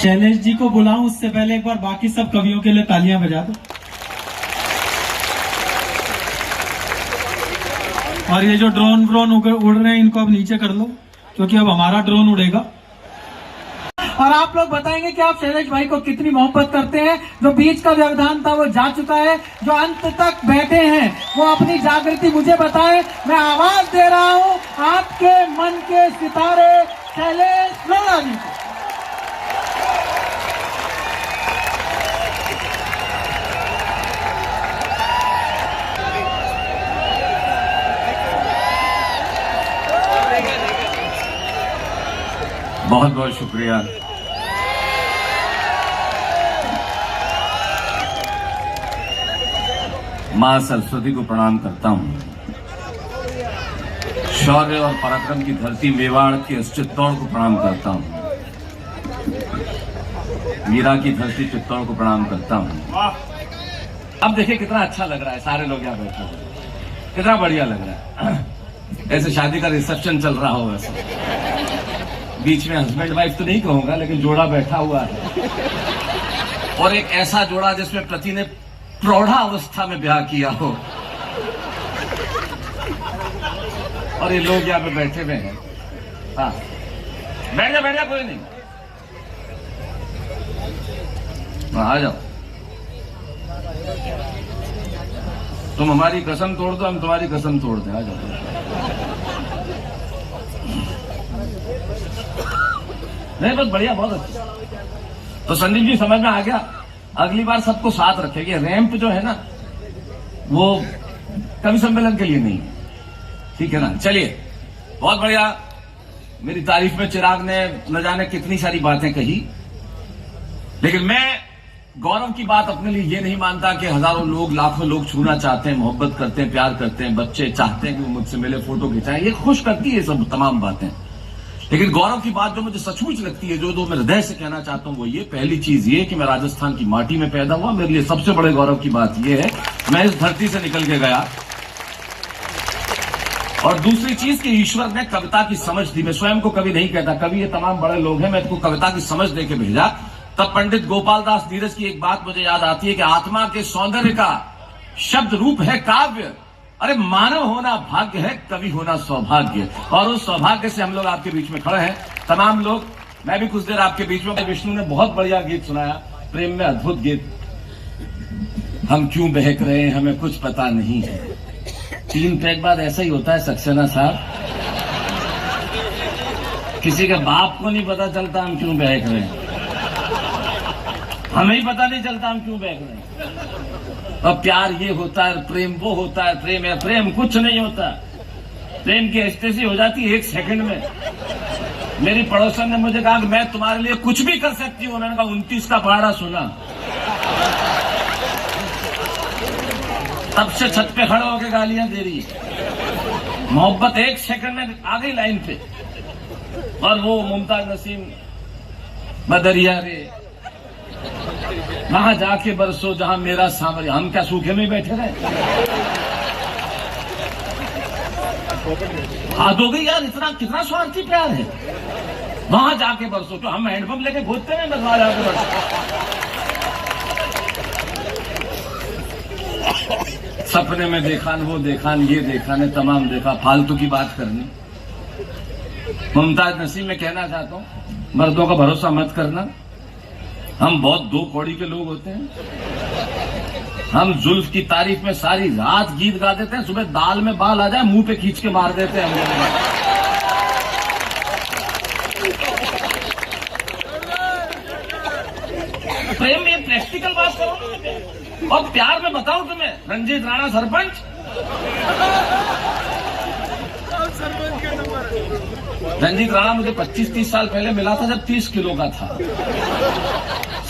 शैलेश जी को बुलाऊं उससे पहले एक बार बाकी सब कवियों के लिए तालियां बजा दो। और ये जो ड्रोन उड़ रहे हैं इनको अब नीचे कर लो, क्योंकि अब हमारा ड्रोन उड़ेगा। और आप लोग बताएंगे कि आप शैलेश भाई को कितनी मोहब्बत करते हैं। जो बीच का व्यवधान था वो जा चुका है, जो अंत तक बैठे हैं वो अपनी जागृति मुझे बताएं। मैं आवाज दे रहा हूं आपके मन के सितारे शैलेश लोढ़ा जी को। बहुत बहुत शुक्रिया। मां सरस्वती को प्रणाम करता हूं। शौर्य और पराक्रम की धरती मेवाड़ के चित्तौड़ को प्रणाम करता हूं। मीरा की धरती चित्तौड़ को प्रणाम करता हूं। अब देखिए कितना अच्छा लग रहा है, सारे लोग यहाँ बैठे हैं, कितना बढ़िया लग रहा है। ऐसे शादी का रिसेप्शन चल रहा हो वैसे। बीच में हस्बैंड वाइफ तो नहीं कहूंगा, लेकिन जोड़ा बैठा हुआ है, और एक ऐसा जोड़ा जिसमें पति ने प्रौढ़ा अवस्था में ब्याह किया हो, और ये लोग यहाँ पे बैठे हुए हैं। हाँ, बैठ जा कोई नहीं। आ जाओ, तुम हमारी कसम तोड़ दो, हम तुम्हारी कसम तोड़ दें। आ जाओ। नहीं, बहुत बढ़िया, बहुत अच्छा। तो संदीप जी समझ में आ गया, अगली बार सबको साथ रखेंगे। रैंप जो है ना वो कवि सम्मेलन के लिए नहीं है, ठीक है ना। चलिए, बहुत बढ़िया। मेरी तारीफ में चिराग ने न जाने कितनी सारी बातें कही, लेकिन मैं गौरव की बात अपने लिए ये नहीं मानता कि हजारों लोग, लाखों लोग छूना चाहते हैं, मोहब्बत करते हैं, प्यार करते हैं, बच्चे चाहते हैं कि वो मुझसे मिले, फोटो खिंचाएं। ये खुश करती है सब तमाम बातें, लेकिन गौरव की बात जो मुझे सचमुच लगती है, जो मैं हृदय से कहना चाहता हूं, वो ये, पहली चीज ये कि मैं राजस्थान की माटी में पैदा हुआ। मेरे लिए सबसे बड़े गौरव की बात ये है मैं इस धरती से निकल के गया। और दूसरी चीज कि ईश्वर ने कविता की समझ दी। मैं स्वयं को कवि नहीं कहता, कवि ये तमाम बड़े लोग हैं। मैं इनको कविता की समझ देके भेजा। तब पंडित गोपाल दास नीरज की एक बात मुझे याद आती है कि आत्मा के सौंदर्य का शब्द रूप है काव्य। अरे मानव होना भाग्य है, कवि होना सौभाग्य। और उस सौभाग्य से हम लोग आपके बीच में खड़े हैं, तमाम लोग। मैं भी कुछ देर आपके बीच में। विष्णु ने बहुत बढ़िया गीत सुनाया, प्रेम में अद्भुत गीत। हम क्यों बहक रहे हैं हमें कुछ पता नहीं है। 3 पैक बाद ऐसा ही होता है सक्सेना साहब, किसी के बाप को नहीं पता चलता हम क्यों बहक रहे हैं, हमें ही पता नहीं चलता हम क्यों बहक रहे हैं। और प्यार ये होता है, प्रेम वो होता है। प्रेम है, प्रेम कुछ नहीं होता। प्रेम की एस्टेसी हो जाती है 1 सेकंड में। मेरी पड़ोसन ने मुझे कहा कि मैं तुम्हारे लिए कुछ भी कर सकती हूँ। मैंने कहा 29 का पहाड़ा सुना, तब से छत पे खड़ा होकर गालियां दे रही है। मोहब्बत 1 सेकंड में आ गई लाइन पे। और वो मुमताज नसीम, बदरिया रे वहां जाके बरसो जहां मेरा सामर्य। हम क्या सूखे में बैठे रहे? हाथ हो गई यार, इतना कितना स्वार्थी प्यार है। वहां जाके बरसो, तो हम हैंडपंप लेके घूमते हैं, बस वहां जाके बरसो। सपने में देखा न वो देखा न ये देखा न तमाम देखा, फालतू की बात करनी। मुमताज नसीम में कहना चाहता हूं, मर्दों का भरोसा मत करना। हम बहुत 2 कौड़ी के लोग होते हैं। हम जुल्फ की तारीफ में सारी रात गीत गा देते हैं, सुबह दाल में बाल आ जाए मुंह पे खींच के मार देते हैं हम लोग। प्रेम में प्रैक्टिकल बात करो। और प्यार में बताऊं तुम्हें, रंजीत राणा सरपंच, रंजीत राणा मुझे 25-30 साल पहले मिला था जब 30 किलो का था।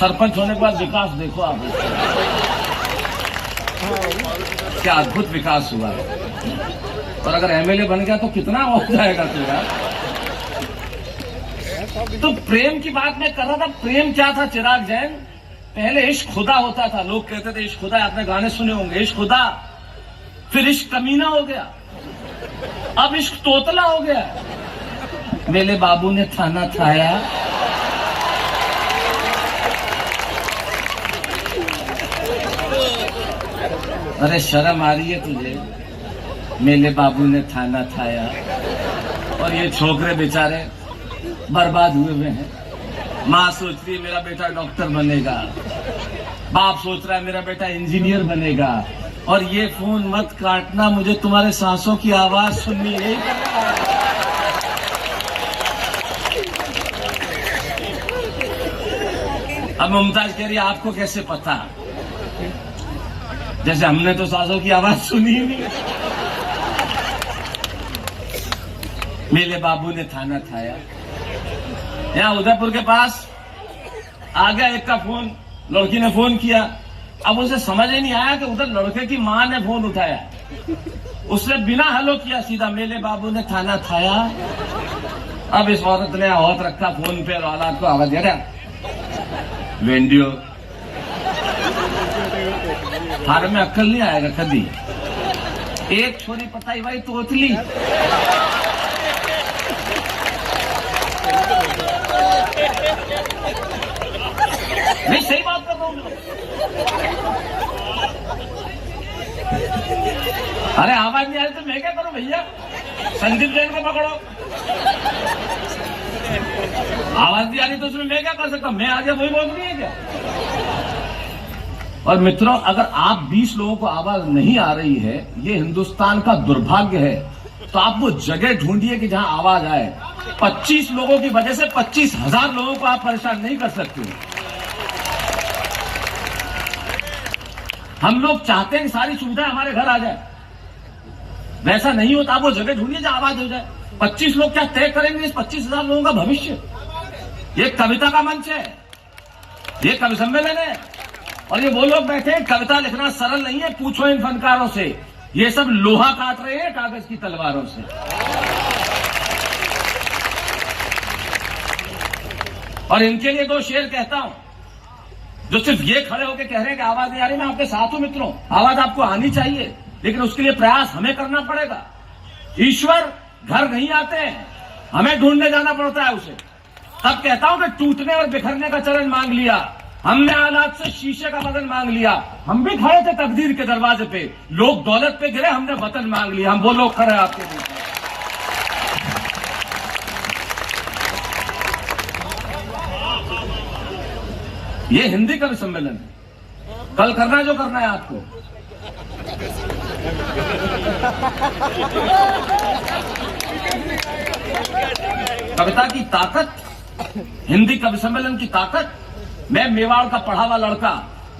सरपंच होने के बाद विकास देखो आप, क्या अद्भुत विकास हुआ है। और अगर एमएलए बन गया तो कितना हो जाएगा तेरा। तो प्रेम की बात मैं कर रहा था। प्रेम क्या था चिराग जैन? पहले इश्क खुदा होता था, लोग कहते थे इश्क खुदा, आपने गाने सुने होंगे, इश्क खुदा। फिर इश्क कमीना हो गया, अब इश्क तोतला हो गया। मेरे बाबू ने थाना थाया, अरे शर्म आ रही है तुझे? मेरे बाबू ने थाना थाया और ये छोकरे बेचारे बर्बाद हुए हैं। माँ सोच रही है मेरा बेटा डॉक्टर बनेगा, बाप सोच रहा है मेरा बेटा इंजीनियर बनेगा, और ये फोन मत काटना, मुझे तुम्हारे सांसों की आवाज सुननी है। अब मुमताज कह रही है आपको कैसे पता? जैसे हमने तो सांसों की आवाज सुनी ही नहीं। मेरे बाबू ने थाना थाया। यहाँ उदयपुर के पास आ गया एक का फोन, लड़की ने फोन किया। अब उसे समझ ही नहीं आया कि उधर लड़के की मां ने फोन उठाया। उसने बिना हेलो किया सीधा मेरे बाबू ने थाना थाया। अब इस औरत ने हाथ रखा फोन पे और औलाद को आवाज दे रहा वेंडियो। थारे में अक्ल नहीं आएगा कभी। एक छोरी पता ही भाई तोतली। नहीं सही बात कर रहा हूं। अरे आवाज नहीं आ रही तो मैं क्या करूं भैया? संदीप जैन को पकड़ो। आवाज नहीं आ रही तो उसमें मैं क्या कर सकता हूं? मैं आगे वही बोल रही है क्या? और मित्रों, अगर आप 20 लोगों को आवाज नहीं आ रही है, ये हिंदुस्तान का दुर्भाग्य है, तो आप वो जगह ढूंढिए कि जहां आवाज आए। 25 लोगों की वजह से 25,000 लोगों को आप परेशान नहीं कर सकते। हम लोग चाहते हैं कि सारी सुविधाएं हमारे घर आ जाए, वैसा नहीं होता। आप वो जगह ढूंढिए जहां आवाज हो जाए। 25 लोग क्या तय करेंगे इस 25,000 लोगों का भविष्य? ये कविता का मंच है, ये कवि सम्मेलन है, और ये वो लोग बैठे हैं। कविता लिखना सरल नहीं है, पूछो इन फनकारों से। ये सब लोहा काट रहे हैं कागज की तलवारों से। और इनके लिए 2 शेर कहता हूं, जो सिर्फ ये खड़े होकर कह रहे हैं कि आवाज नहीं आ रही। मैं आपके साथ हूं मित्रों, आवाज आपको आनी चाहिए, लेकिन उसके लिए प्रयास हमें करना पड़ेगा। ईश्वर घर नहीं आते हैं, हमें ढूंढने जाना पड़ता है उसे। तब कहता हूं कि टूटने और बिखरने का चरण मांग लिया हमने, हालात से शीशे का बदन मांग लिया। हम भी खड़े थे तकदीर के दरवाजे पे, लोग दौलत पे गिरे, हमने वतन मांग लिया। हम वो लोग खड़े आपके बीच में। ये हिंदी कवि सम्मेलन है। कल करना जो करना है आपको। कविता की ताकत, हिंदी कवि सम्मेलन की ताकत। मैं मेवाड़ का पढ़ा हुआ लड़का,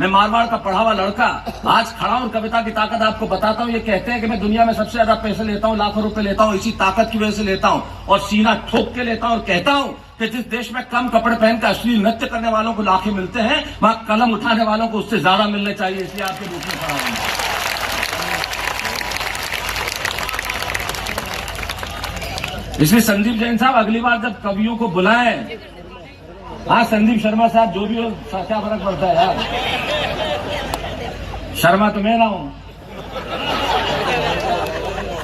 मैं मारवाड़ का पढ़ा हुआ लड़का आज खड़ा हूं, कविता की ताकत आपको बताता हूं। ये कहते हैं कि मैं दुनिया में सबसे ज्यादा पैसे लेता हूं, लाखों रुपए लेता हूं, इसी ताकत की वजह से लेता हूं, और सीना ठोक के लेता हूं। और कहता हूं कि जिस देश में कम कपड़े पहनकर अश्लील नृत्य करने वालों को लाखें मिलते हैं, वहां कलम उठाने वालों को उससे ज्यादा मिलने चाहिए। इसलिए आपके बीच में खड़ा हूं। इसलिए संदीप जैन साहब अगली बार जब कवियों को बुलाएं, हाँ संदीप शर्मा साहब जो भी हो, क्या फर्क पड़ता है यार? शर्मा तो मैं ना हूं।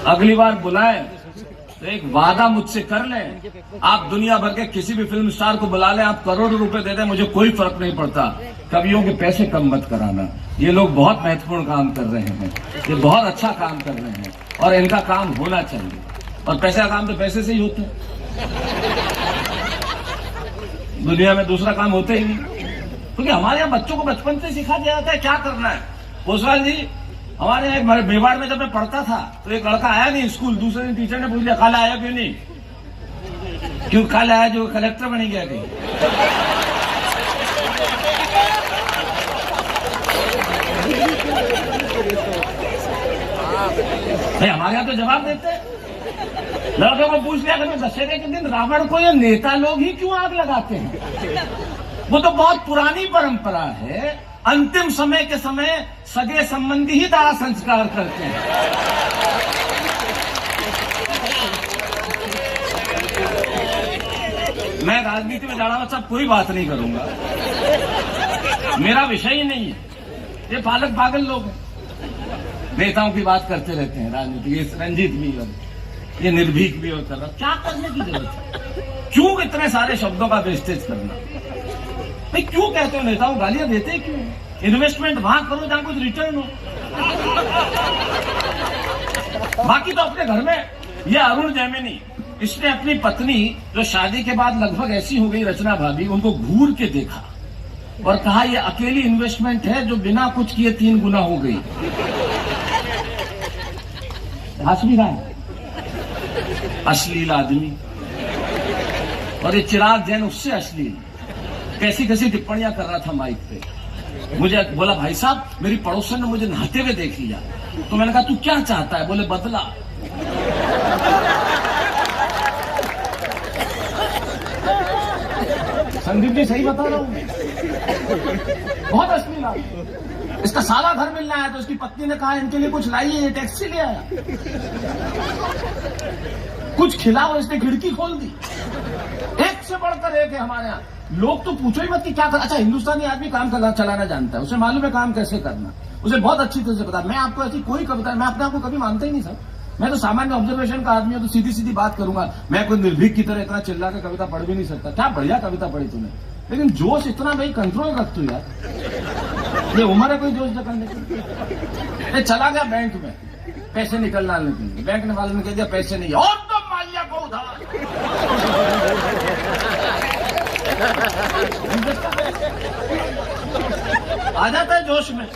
अगली बार बुलाएं तो एक वादा मुझसे कर लें। आप दुनिया भर के किसी भी फिल्म स्टार को बुला लें, आप करोड़ों रुपए दे दें, मुझे कोई फर्क नहीं पड़ता। कवियों के पैसे कम मत कराना। ये लोग बहुत महत्वपूर्ण काम कर रहे हैं, ये बहुत अच्छा काम कर रहे हैं, और इनका काम होना चाहिए। और पैसे का काम तो पैसे से ही होता है, दुनिया में दूसरा काम होते ही नहीं। क्योंकि हमारे यहाँ बच्चों को बचपन से सिखा दिया जाता है क्या करना है। ओसवाल जी, हमारे यहाँ मेवाड़ में जब मैं पढ़ता था तो एक लड़का आया नहीं स्कूल, दूसरे दिन टीचर ने पूछ लिया काला आया क्यों नहीं? क्यों काला आया? जो कलेक्टर बन गया कहीं। भाई हमारे यहाँ तो जवाब देते हैं। लड़कों को पूछ लिया कि दशहरे के दिन रावण को ये नेता लोग ही क्यों आग लगाते हैं? वो तो बहुत पुरानी परंपरा है। अंतिम समय के समय सगे संबंधी ही दाह संस्कार करते हैं। मैं राजनीति में जा रहा हूं, सब कोई बात नहीं करूंगा, मेरा विषय ही नहीं है। ये पालक पागल लोग हैं, नेताओं की बात करते रहते हैं राजनीति। ये रंजीत भी और ये निर्भीक भी और कर रहा, क्या करने की जरूरत है? क्यों इतने सारे शब्दों का वेस्टेज करना? भाई क्यों कहते हो नेताओं गालियां देते क्यों? इन्वेस्टमेंट वहां करो जहां कुछ रिटर्न हो। बाकी तो अपने घर में ये अरुण जैमिनी, इसने अपनी पत्नी जो शादी के बाद लगभग ऐसी हो गई रचना भाभी, उनको घूर के देखा और कहा ये अकेली इन्वेस्टमेंट है जो बिना कुछ किए 3 गुना हो गई। हंस भी रहा है, अश्लील आदमी। और ये चिराग जैन उससे अश्लील, कैसी कैसी टिप्पणियां कर रहा था माइक पे। मुझे बोला भाई साहब मेरी पड़ोसन ने मुझे नहाते हुए देख लिया, तो मैंने कहा तू क्या चाहता है? बोले बदला। संदीप जी सही बता रहा हूं, बहुत अश्लील आदमी। इसका सारा घर मिलना है तो उसकी पत्नी ने कहा इनके लिए कुछ लाइए, ये टैक्सी ले आया। कुछ खिलाओ, इसने खिड़की खोल दी। एक से बढ़कर एक है हमारे यहाँ। लोग तो पूछो ही मत कि क्या कर। अच्छा, हिंदुस्तानी आदमी काम चलाना जानता है, उसे मालूम है काम कैसे करना, उसे बहुत अच्छी तरह से पता है। मैं आपको ऐसी कोई कविता, मैं अपने आप को कभी मानता ही नहीं सर। मैं तो सामान्य ऑब्जर्वेशन का आदमी हूं, तो सीधी सीधी बात करूंगा। मैं कोई निर्भीक की तरह इतना चिल्ला के कविता पढ़ भी नहीं सकता। क्या बढ़िया कविता पढ़ी तूने, लेकिन जोश इतना भाई कंट्रोल रख तू यार। ये उम्र है कोई जोश निकलने की। चला गया बैंक में पैसे निकलने के लिए, बैंक ने वाले ने कह दिया पैसे नहीं, और तो मालिया को उधार। आ जाता है जोश में।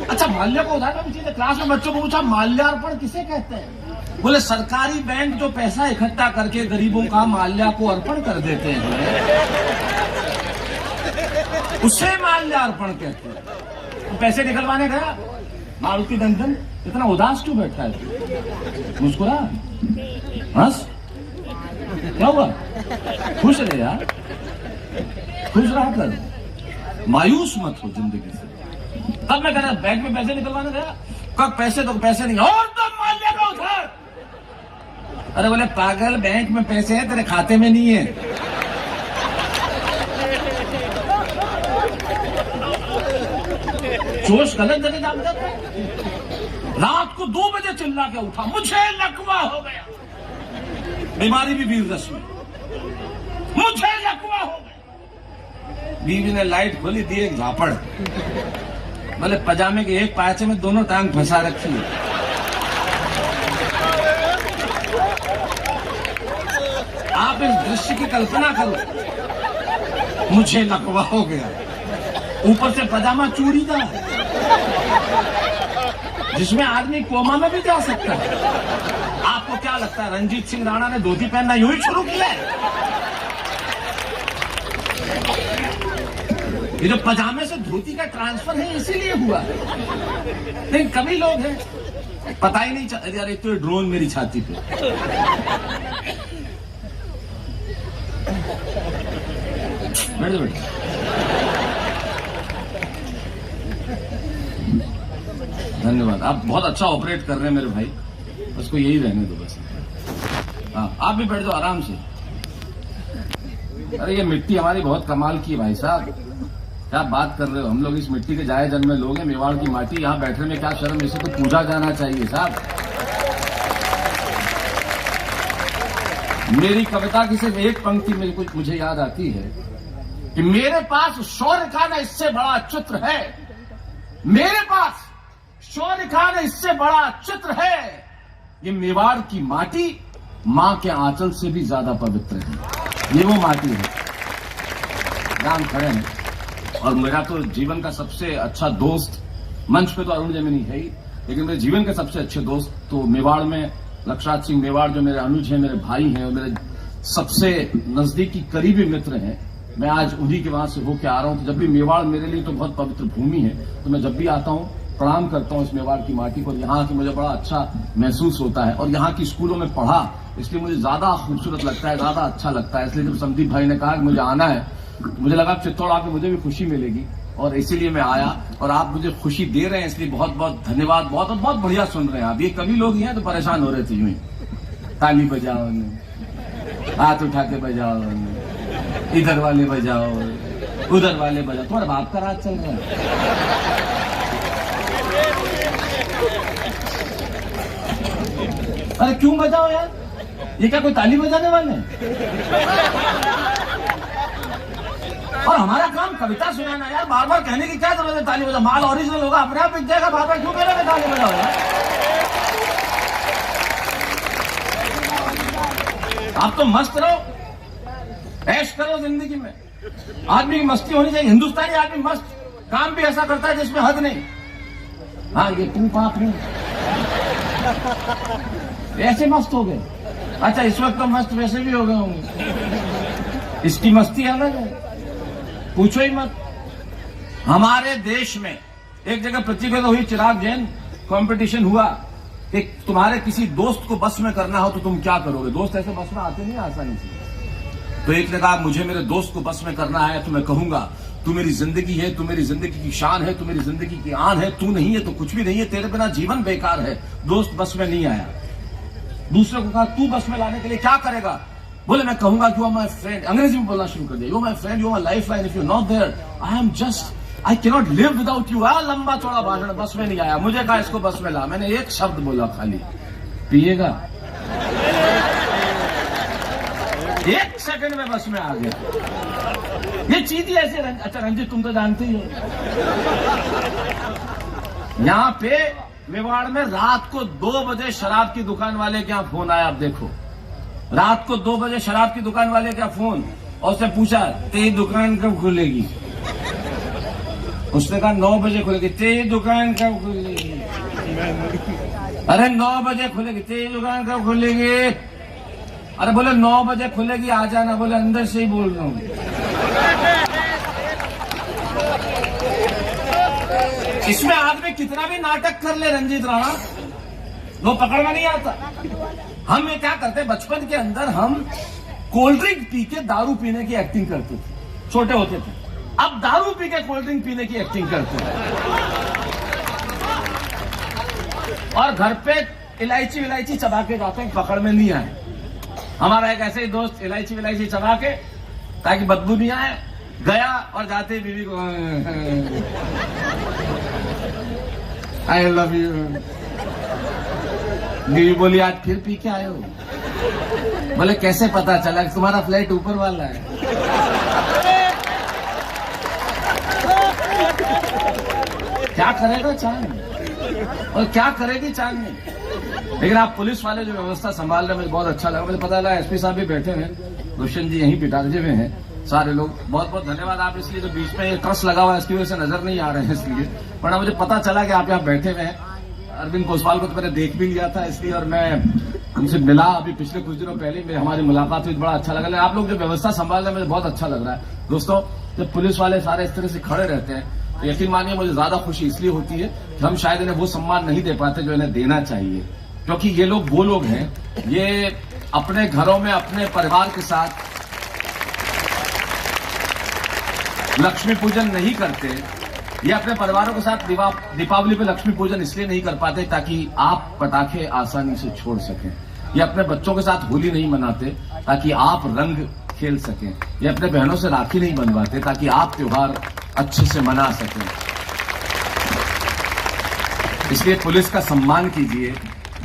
अच्छा, माल्या को उधार में चीज, क्लास में बच्चों को पूछा माल्यार्पण किसे कहते हैं? बोले सरकारी बैंक जो पैसा इकट्ठा करके गरीबों का माल्या को अर्पण कर देते हैं, उसे माल्यार्पण कहते हैं। तो पैसे निकलवाने गया मारुति नंदन, इतना उदास क्यों बैठा है? मुस्कुरा, हंस, क्या हुआ? खुश रहे यार, खुश रहा कर, मायूस मत हो जिंदगी से। तब मैं कह रहा बैंक में पैसे निकलवाने गया, कब पैसे तो पैसे नहीं, और तो माल्या का उधार। अरे बोले पागल, बैंक में पैसे हैं तेरे खाते में नहीं है। जोश गलत जगह डाल देता है। रात को 2 बजे चिल्ला के उठा, मुझे लकवा हो गया, बीमारी भी वीर रस में, मुझे लकवा हो गया। बीवी ने लाइट खोली, दी एक झापड़। बोले पजामे के एक पायचे में दोनों टांग फंसा रखी है। आप इस दृश्य की कल्पना करो, मुझे लकवा हो गया, ऊपर से पजामा चूड़ीदार, जिसमें आदमी कोमा में भी जा सकता है। आपको क्या लगता है रंजीत सिंह राणा ने धोती पहनना यूं ही शुरू किया है? ये जो पजामे से धोती का ट्रांसफर है इसीलिए हुआ। लेकिन कभी लोग हैं पता ही नहीं चलता। यार एक तो ड्रोन मेरी छाती पे, बैठ जा बैठ। धन्यवाद, आप बहुत अच्छा ऑपरेट कर रहे हैं मेरे भाई, उसको यही रहने दो बस। हाँ, आप भी बैठ जाओ आराम से। अरे ये मिट्टी हमारी बहुत कमाल की है भाई साहब, क्या बात कर रहे हो? हम लोग इस मिट्टी के जाए जन्मे लोग हैं, मेवाड़ की माटी, यहाँ बैठने में क्या शर्म, इसे तो पूजा जाना चाहिए साहब। मेरी कविता की सिर्फ एक पंक्ति में मुझे याद आती है कि मेरे पास शौर्य का न इससे बड़ा चित्र है, मेरे पास शौर्य का न इससे बड़ा चित्र है, ये मेवाड़ की माटी मां के आंचल से भी ज्यादा पवित्र है। ये वो माटी है, राम खड़े हैं। और मेरा तो जीवन का सबसे अच्छा दोस्त, मंच पे तो अरुण जैमिनी है ही, लेकिन मेरे जीवन के सबसे अच्छे दोस्त तो मेवाड़ में लक्षराज सिंह मेवाड़, जो मेरे अनुज हैं, मेरे भाई हैं और मेरे सबसे नजदीकी करीबी मित्र हैं। मैं आज उन्हीं के वहां से होके आ रहा हूं। तो जब भी मेवाड़ मेरे लिए तो बहुत पवित्र भूमि है, तो मैं जब भी आता हूं प्रणाम करता हूं इस मेवाड़ की माटी को। यहाँ की मुझे बड़ा अच्छा महसूस होता है और यहाँ की स्कूलों में पढ़ा, इसलिए मुझे ज्यादा खूबसूरत लगता है, ज्यादा अच्छा लगता है। इसलिए जब संदीप भाई ने कहा कि मुझे आना है, मुझे लगा चित्तौड़ आके मुझे भी खुशी मिलेगी और इसीलिए मैं आया। और आप मुझे खुशी दे रहे हैं, इसलिए बहुत बहुत धन्यवाद। बहुत बहुत बढ़िया सुन रहे हैं आप। ये कभी लोग हैं तो परेशान हो रहे थे यूं ही, ताली बजाओ, हाथ उठा के बजाओ, इधर वाले बजाओ, उधर वाले बजाओ। तुम्हारे बाप का राज चल रहा है। अरे क्यों बजाओ यार, ये क्या कोई ताली बजाने वाले हैं? और हमारा काम कविता सुनाना यार, बार बार कहने की क्या जरूरत है ताली बजाओ, माल ओरिजिनल होगा अपने आप बिक जाएगा, बार बार क्यों कह रहे हैं ताली बजाओ यार। आप तो मस्त रहो, ऐश करो जिंदगी में, आदमी की मस्ती होनी चाहिए। हिंदुस्तानी आदमी मस्त, काम भी ऐसा करता है जिसमें हद नहीं। हाँ ये तुम पाप नहीं ऐसे मस्त हो गए। अच्छा इस वक्त तो मस्त वैसे भी हो गए होंगे, इसकी मस्ती अलग है, पूछो ही मत। हमारे देश में एक जगह प्रतियोगिता हुई, चिराग जैन कंपटीशन हुआ कि तुम्हारे किसी दोस्त को बस में करना हो तो तुम क्या करोगे। दोस्त ऐसे बस में आते नहीं आसानी से। तो एक ने कहा मुझे मेरे दोस्त को बस में करना है तो मैं कहूंगा तू मेरी जिंदगी है, तू मेरी जिंदगी की शान है, तू मेरी जिंदगी की आन है, तू नहीं है तो कुछ भी नहीं है, तेरे बिना जीवन बेकार है। दोस्त बस में नहीं आया। दूसरे को कहा तू बस में लाने के लिए क्या करेगा। बोले मैं कहूंगा यू आर माई फ्रेंड, अंग्रेजी में बोलना शुरू कर दिया, you are my friend, you are my lifeline, if you not there I am just I can not live without you. लंबा चौड़ा भाषण, बस में नहीं आया। मुझे कहा इसको बस में ला, मैंने एक शब्द बोला खाली, पिएगा। एक सेकंड में बस में आ गया। ये चीज ही ऐसे अच्छा रंजीत तुम तो जानते ही हो, यहां पे मेवाड़ में रात को 2 बजे शराब की दुकान वाले के यहाँ फोन आया। आप देखो रात को 2 बजे शराब की दुकान वाले का फोन, और उसने पूछा तेरी दुकान कब खुलेगी। उसने कहा 9 बजे खुलेगी। तेरी दुकान कब खुलेगी। अरे 9 बजे खुलेगी। तेरी दुकान कब खुलेगी। अरे बोले 9 बजे खुलेगी आ जाना। बोले अंदर से ही बोल रहा हूं। इसमें आदमी कितना भी नाटक कर ले रंजीत राणा, वो पकड़ में नहीं आता। हम ये क्या करते, बचपन के अंदर हम कोल्ड ड्रिंक पी के दारू पीने की एक्टिंग करते थे, छोटे होते थे। अब दारू पी के कोल्ड ड्रिंक पीने की एक्टिंग करते हैं। और घर पे इलायची विलायची चबा के जाते हैं, पकड़ में नहीं आए। हमारा एक ऐसे ही दोस्त इलायची विलायची चबा के, ताकि बदबू नहीं आए, गया और जाते बीवी को आई लव यू। बीवी बोली आज फिर पी के आए हो। बोले कैसे पता चला कि तुम्हारा फ्लैट ऊपर वाला है। क्या करेगा चांद और क्या करेगी चांदनी। लेकिन आप पुलिस वाले जो व्यवस्था संभाल रहे, मुझे बहुत अच्छा लगा। मुझे पता लगा एसपी साहब भी बैठे हैं, रोशन जी यहीं पिटारजे में हैं, सारे लोग। बहुत बहुत धन्यवाद आप, इसलिए जो बीच में ये ट्रस्ट लगा हुआ है इसकी वजह से नजर नहीं आ रहे हैं, इसलिए। वरना मुझे पता चला कि आप यहाँ बैठे हुए हैं। अरविंद कोसवाल को तो मैंने देख भी लिया था, इसलिए, और मैं उनसे मिला अभी पिछले कुछ दिनों पहले हमारी मुलाकात हुई, बड़ा अच्छा लगा। आप लोग जो व्यवस्था संभाल रहे हैं मुझे बहुत अच्छा लग रहा है। दोस्तों जब पुलिस वाले सारे इस तरह से खड़े रहते हैं तो यकीन मानिए मुझे ज्यादा खुशी इसलिए होती है कि हम शायद इन्हें वो सम्मान नहीं दे पाते जो इन्हें देना चाहिए। क्योंकि ये लोग वो लोग हैं, ये अपने घरों में अपने परिवार के साथ लक्ष्मी पूजन नहीं करते। ये अपने परिवारों के साथ दीपावली पे लक्ष्मी पूजन इसलिए नहीं कर पाते ताकि आप पटाखे आसानी से छोड़ सकें। ये अपने बच्चों के साथ होली नहीं मनाते ताकि आप रंग खेल सकें। ये अपने बहनों से राखी नहीं बनवाते ताकि आप त्योहार अच्छे से मना सकें। इसलिए पुलिस का सम्मान कीजिए,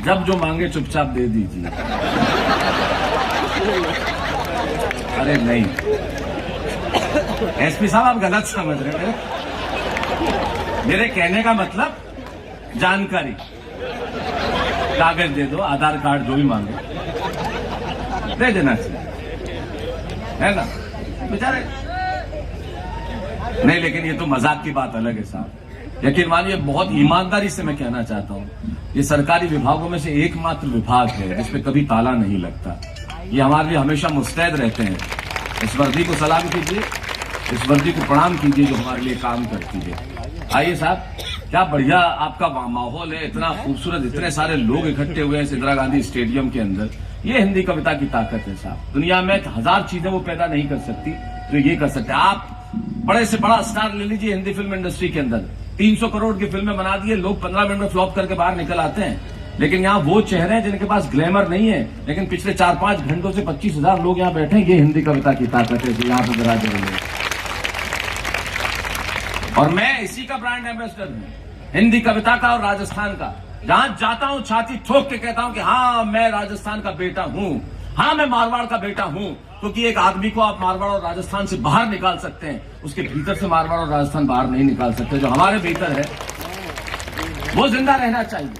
जब जो मांगे चुपचाप दे दीजिए। अरे नहीं एसपी साहब आप गलत समझ रहे हैं। मेरे कहने का मतलब जानकारी, कागज दे दो, आधार कार्ड जो भी मांगे दे देना चाहिए, है ना बेचारे। नहीं लेकिन ये तो मजाक की बात अलग है साहब। यकीन मानिए बहुत ईमानदारी से मैं कहना चाहता हूं, ये सरकारी विभागों में से एकमात्र विभाग है जिसपे कभी ताला नहीं लगता। ये हमारे लिए हमेशा मुस्तैद रहते हैं। इस वर्दी को सलाम कीजिए, इस वर्दी को प्रणाम कीजिए जो हमारे लिए काम करती है। आइए साहब, क्या बढ़िया आपका माहौल है, इतना खूबसूरत, इतने सारे लोग इकट्ठे हुए हैं इंदिरा गांधी स्टेडियम के अंदर। ये हिंदी कविता की ताकत है साहब। दुनिया में 1000 चीजें वो पैदा नहीं कर सकती तो ये कर सकते। आप बड़े से बड़ा स्टार ले लीजिए हिंदी फिल्म इंडस्ट्री के अंदर, 300 करोड़ की फिल्में बना दिए, लोग 15 मिनट में फ्लॉप करके बाहर निकल आते हैं। लेकिन यहाँ वो चेहरे हैं जिनके पास ग्लैमर नहीं है, लेकिन पिछले 4-5 घंटों से 25,000 लोग यहाँ बैठे हैं। ये हिंदी कविता की ताकत है जो यहाँ पे जरा जरूर। और मैं इसी का ब्रांड एम्बेसडर हूं, हिंदी कविता का और राजस्थान का। जहां जाता हूं छाती ठोक के कहता हूं कि हाँ मैं राजस्थान का बेटा हूं, हाँ मैं मारवाड़ का बेटा हूं, क्योंकि एक आदमी को आप मारवाड़ और राजस्थान से बाहर निकाल सकते हैं, उसके भीतर से मारवाड़ और राजस्थान बाहर नहीं निकाल सकते। जो हमारे भीतर है वो जिंदा रहना चाहिए,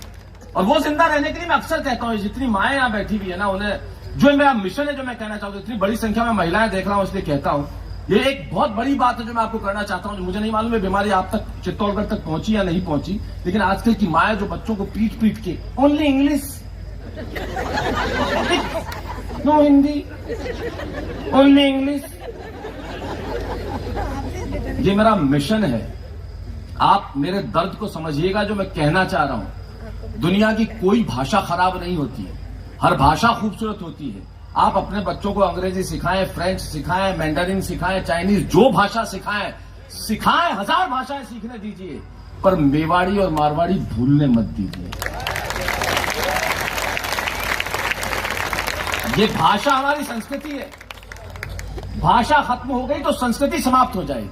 और वो जिंदा रहने के लिए मैं अक्सर कहता हूं, जितनी माएं यहां बैठी हुई है ना, उन्हें जो मेरा मिशन है, जो मैं कहना चाहता हूं, इतनी बड़ी संख्या में महिलाएं देख रहा हूं, इसलिए कहता हूं, ये एक बहुत बड़ी बात है जो मैं आपको करना चाहता हूं। मुझे नहीं मालूम है बीमारी आप तक, चित्तौड़गढ़ तक पहुंची या नहीं पहुंची, लेकिन आजकल की माएं जो बच्चों को पीट पीट के only English, no Hindi, only English, ये मेरा मिशन है। आप मेरे दर्द को समझिएगा जो मैं कहना चाह रहा हूं। दुनिया की कोई भाषा खराब नहीं होती है, हर भाषा खूबसूरत होती है। आप अपने बच्चों को अंग्रेजी सिखाएं, फ्रेंच सिखाएं, मैंडरिन सिखाएं, चाइनीज, जो भाषा सिखाएं, 1000 भाषाएं सीखने दीजिए, पर मेवाड़ी और मारवाड़ी भूलने मत दीजिए। ये भाषा हमारी संस्कृति है, भाषा खत्म हो गई तो संस्कृति समाप्त हो जाएगी।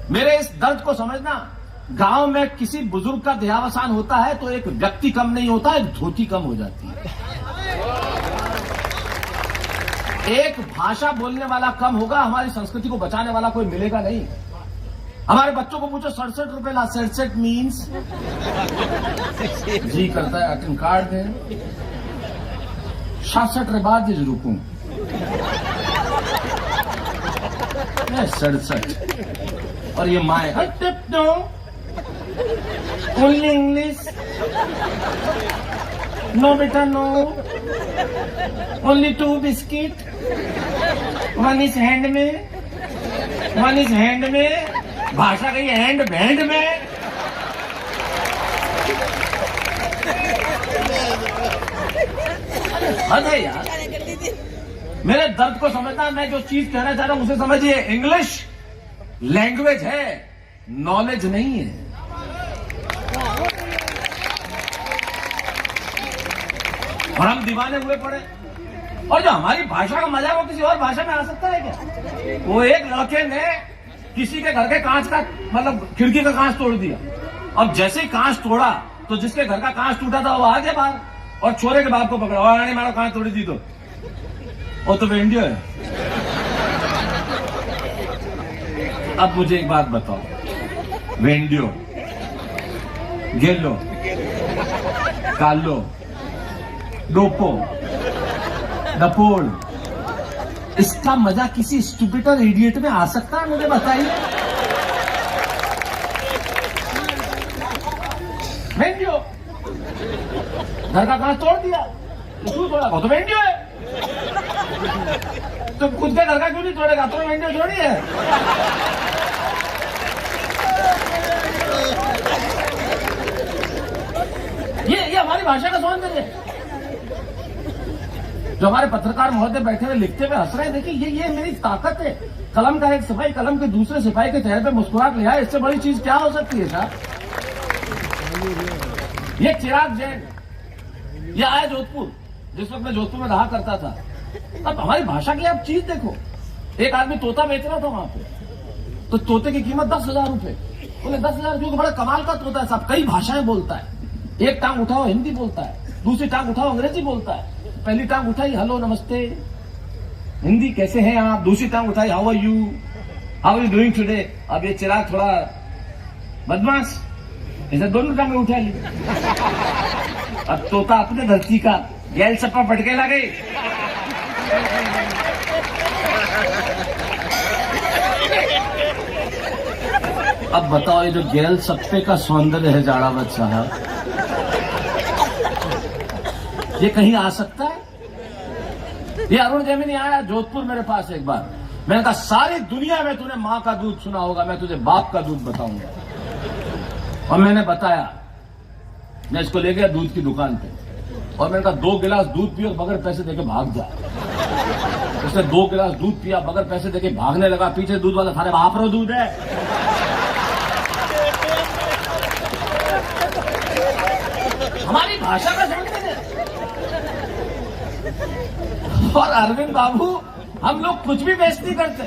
मेरे इस दर्द को समझना, गांव में किसी बुजुर्ग का देहावसान होता है तो एक व्यक्ति कम नहीं होता, एक धोती कम हो जाती है। एक भाषा बोलने वाला कम होगा, हमारी संस्कृति को बचाने वाला कोई मिलेगा नहीं। हमारे बच्चों को पूछो 67 रुपए ला, 67 मीन्स जी करता है आइटम कार्ड दें, 67 रे बाद जी रुकूं, 67, और ये माए ओनली इंग्लिश, नो बेटा no, only 2 biscuit, 1 is hand में, 1 इज हैंड में, भाषा कही हैंड बैंड में। अरे यार, मेरे दर्द को समझना, मैं जो चीज कहना चाह रहा हूं उसे समझिए। इंग्लिश लैंग्वेज है, नॉलेज नहीं है। और हम दीवाने हुए पड़े, और जो हमारी भाषा का मजा वो किसी और भाषा में आ सकता है क्या? वो एक लड़के ने किसी के घर के कांच का, मतलब खिड़की का कांच तोड़ दिया, अब जैसे ही कांच तोड़ा तो जिसके घर का कांच टूटा था वो आ गया बाहर, और छोरे के बाप को पकड़ा, और आने मारो कांच तोड़ी दी तो वो तो वेंडियो है। अब मुझे एक बात बताओ, वेंडियो, गेलो, कालो, डोपो, डपोल, इसका मजा किसी स्टूपिड और इडियट में आ सकता है? मुझे बताइए। वेंडियो, घर का कांच तोड़ दिया, तो क्यों तोड़ा? वो तो वेंडियो है। तो खुद के घर का क्यों नहीं तोड़ेगा? तो वेंडियो थोड़ी है। ये हमारी भाषा का सौंदर्य है। जो हमारे पत्रकार महोदय बैठे हुए लिखते हुए हंस रहे हैं, देखिए ये मेरी ताकत है। कलम का एक सिपाही कलम के दूसरे सिपाही के चेहरे पे मुस्कुराहट ले आए, इससे बड़ी चीज क्या हो सकती है साहब? ये चिराग जैन, ये आया जोधपुर, जिस वक्त मैं जोधपुर में रहा करता था। अब हमारी भाषा की आप चीज देखो, एक आदमी तोता बेच रहा था वहां पे, तो तोते की कीमत 10,000 रुपए। बोले 10,000, क्योंकि बड़ा कमाल का तोता है साहब, कई भाषाएं बोलता है। एक टांग उठाओ हिंदी बोलता है, दूसरी टांग उठाओ अंग्रेजी बोलता है, पहली टांग उठाई हेलो नमस्ते हिंदी कैसे हैं आप, दूसरी टांग उठाई how are you doing today. अब ये चिराग थोड़ा बदमाश, इसे दोनों टांग उठा ली। अब तोता अपने धरती का गैल सप्पा पटके लगे। अब बताओ, ये जो गैल सप्पे का सौंदर्य है जाड़ावत साहब, ये कहीं आ सकता है? ये अरुण जैमिनी आया जोधपुर मेरे पास एक बार, मैंने कहा सारी दुनिया में तूने मां का दूध सुना होगा, मैं तुझे बाप का दूध बताऊंगा। और मैंने बताया, मैं इसको ले गया दूध की दुकान पे, और मैंने कहा 2 गिलास दूध पियो और बगैर पैसे देके भाग जा। उसने 2 गिलास दूध पिया, बगैर पैसे देके भागने लगा। पीछे दूध वाला, थारे बाप रो दूध है। हमारी भाषा का समझते हैं। और अरविंद बाबू, हम लोग कुछ भी वेस्ट नहीं करते,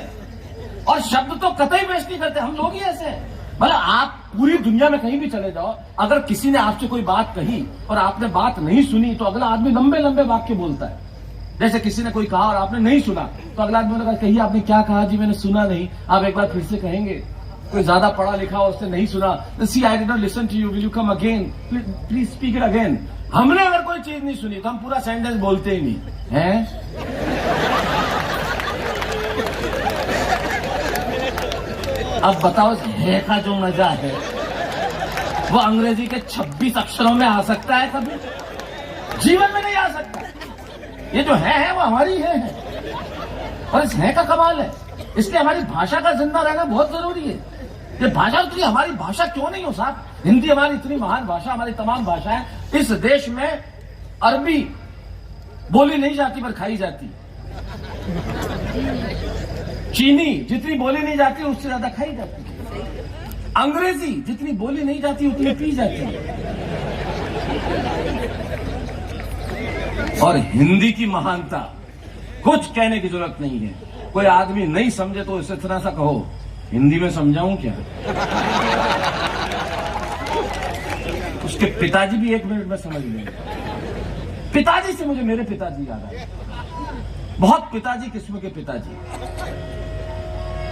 और शब्द तो कतई वेस्ट नहीं करते। हम लोग ही ऐसे हैं। मतलब आप पूरी दुनिया में कहीं भी चले जाओ, अगर किसी ने आपसे कोई बात कही और आपने बात नहीं सुनी, तो अगला आदमी लंबे लंबे वाक्य बोलता है। जैसे किसी ने कोई कहा और आपने नहीं सुना तो अगला आदमी ने कहा कहिए आपने क्या कहा जी, मैंने सुना नहीं, आप एक बार फिर से कहेंगे। कोई ज्यादा पढ़ा लिखा हो उसने नहीं सुना, see I did not listen to you, will you come again, please speak it again. हमने अगर कोई चीज नहीं सुनी तो हम पूरा सेंटेंस बोलते ही नहीं हैं। अब बताओ इस है का जो मजा है वो अंग्रेजी के 26 अक्षरों में आ सकता है? कभी जीवन में नहीं आ सकता। ये जो है वो हमारी है और इस है का कमाल है। इसलिए हमारी भाषा का जिंदा रहना बहुत जरूरी है। ये भाषा उतनी हमारी भाषा क्यों नहीं हो साहब? हिंदी हमारी इतनी महान भाषा, हमारी तमाम भाषाएं। इस देश में अरबी बोली नहीं जाती पर खाई जाती, चीनी जितनी बोली नहीं जाती उससे ज्यादा खाई जाती, अंग्रेजी जितनी बोली नहीं जाती उतनी पी जाती है, और हिंदी की महानता कुछ कहने की जरूरत नहीं है। कोई आदमी नहीं समझे तो इसे इतना सा कहो, हिंदी में समझाऊं क्या? उसके पिताजी भी 1 मिनट में समझ लेंगे। पिताजी से मुझे मेरे पिताजी याद आए, बहुत पिताजी किस्म के पिताजी।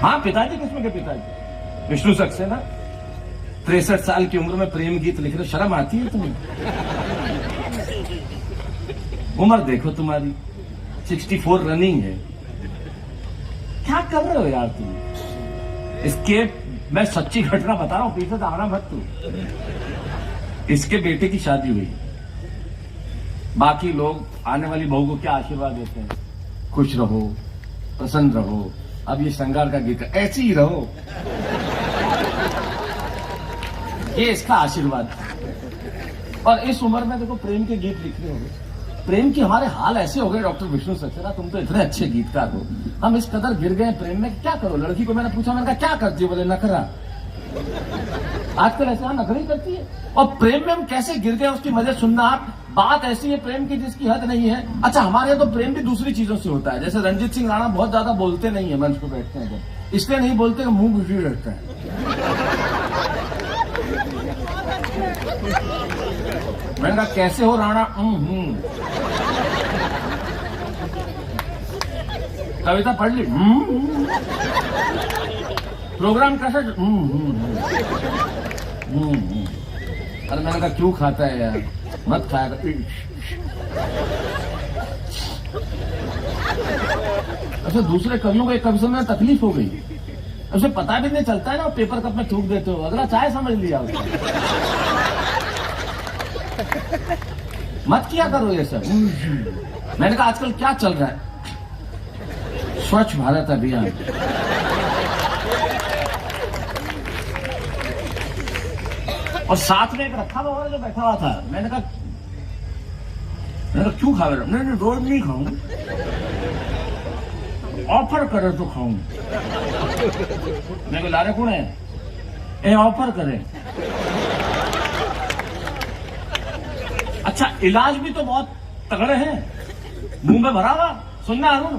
हाँ, पिताजी किस्म के पिताजी। विष्णु सक्सेना 63 साल की उम्र में प्रेम गीत लिख रहे, शर्म आती है तुम्हें? उम्र देखो तुम्हारी 64 रनिंग है, क्या कर रहे हो यार तुम? इसके मैं सच्ची घटना बता रहा हूं, पीछे से आना मत तू। इसके बेटे की शादी हुई, बाकी लोग आने वाली बहू को क्या आशीर्वाद देते हैं? खुश रहो, प्रसन्न रहो, अब ये श्रृंगार का गीत ऐसे ही रहो, ये इसका आशीर्वाद। और इस उम्र में देखो प्रेम के गीत लिख रहे हो। प्रेम की हमारे हाल ऐसे हो गए डॉक्टर विष्णु सक्सेना, तुम तो इतने अच्छे गीतकार हो, हम इस कदर गिर गए प्रेम में, क्या करो? लड़की को मैंने पूछा, मैंने कहा क्या करती है? बोले नखरा। आजकल ऐसा नखरी करती है। और प्रेम में हम कैसे गिर गए उसकी मजे सुनना आप। बात ऐसी है प्रेम की जिसकी हद नहीं है। अच्छा, हमारे यहाँ तो प्रेम भी दूसरी चीजों से होता है। जैसे रंजीत सिंह राणा बहुत ज्यादा बोलते नहीं है, मंच पर बैठते हैं जब, इसलिए नहीं बोलते कि मुंह घुसी रहता है। मैंने कहा कैसे हो राणा? कविता पढ़ ली? प्रोग्राम कैसे? अरे मैंने कहा क्यों खाता है यार, मत खाया कर। अच्छा, दूसरे कवियों को एक कवि से में तकलीफ हो गई, उसे पता भी नहीं चलता है ना, पेपर कप में थूक देते हो, अगला चाय समझ लिया उसने। मत किया करो ये सब। मैंने कहा आजकल क्या चल रहा है? स्वच्छ भारत अभियान। और साथ में एक रखा हुआ जो बैठा हुआ था, मैंने कहा क्यों खा रहे? नहीं रोज नहीं खाऊं, ऑफर करे तो खाऊं। मैं ला रहे कौन है? ए ऑफर करे। अच्छा, इलाज भी तो बहुत तगड़े हैं, मुंह में भरा हुआ। सुनना अरुण,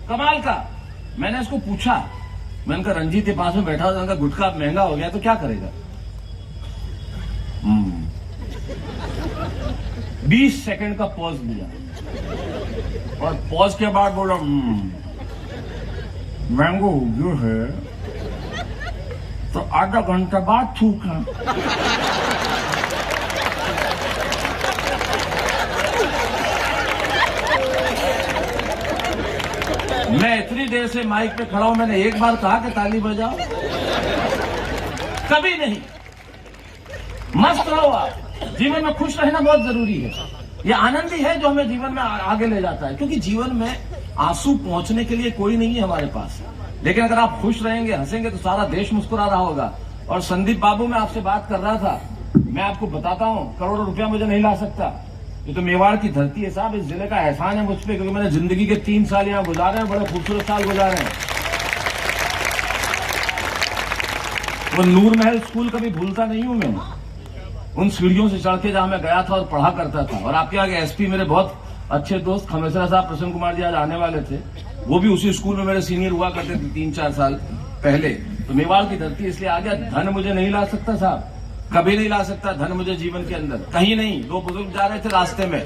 कमाल का। मैंने इसको पूछा, मैंने कहा रंजीत के पास में बैठा हुआ, मैंने कहा गुटखा महंगा हो गया तो क्या करेगा? 20 सेकंड का पॉज लिया और पॉज के बाद बोला मैंगो जो है तो आधा घंटा बाद थूका। मैं इतनी देर से माइक पे खड़ा हूं, मैंने एक बार कहा कि ताली बजाओ? कभी नहीं। मस्त रहो आप। जीवन में खुश रहना बहुत जरूरी है। ये आनंद ही है जो हमें जीवन में आगे ले जाता है, क्योंकि जीवन में आंसू पहुंचने के लिए कोई नहीं है हमारे पास। लेकिन अगर आप खुश रहेंगे, हंसेंगे, तो सारा देश मुस्कुरा रहा होगा। और संदीप बाबू, मैं आपसे बात कर रहा था, मैं आपको बताता हूं, करोड़ों रुपया मुझे नहीं ला सकता। ये तो मेवाड़ की धरती है साहब, इस जिले का एहसान है मुझ पर, क्योंकि मैंने जिंदगी के 3 साल यहाँ गुजारे हैं, बड़े खूबसूरत साल गुजारे हैं। वो नूर महल स्कूल कभी भूलता नहीं हूं मैं। उन सीढ़ियों से चढ़ के जहां मैं गया था और पढ़ा करता था। और आपके आगे एसपी मेरे बहुत अच्छे दोस्त खमेसरा साहब, प्रसन्न कुमार जी आज आने वाले थे, वो भी उसी स्कूल में मेरे सीनियर हुआ करते थे 3-4 साल पहले। तो मेवाड़ की धरती इसलिए आ गया। धन मुझे नहीं ला सकता साहब, कभी नहीं ला सकता धन मुझे जीवन के अंदर, कहीं नहीं। 2 बुजुर्ग जा रहे थे रास्ते में,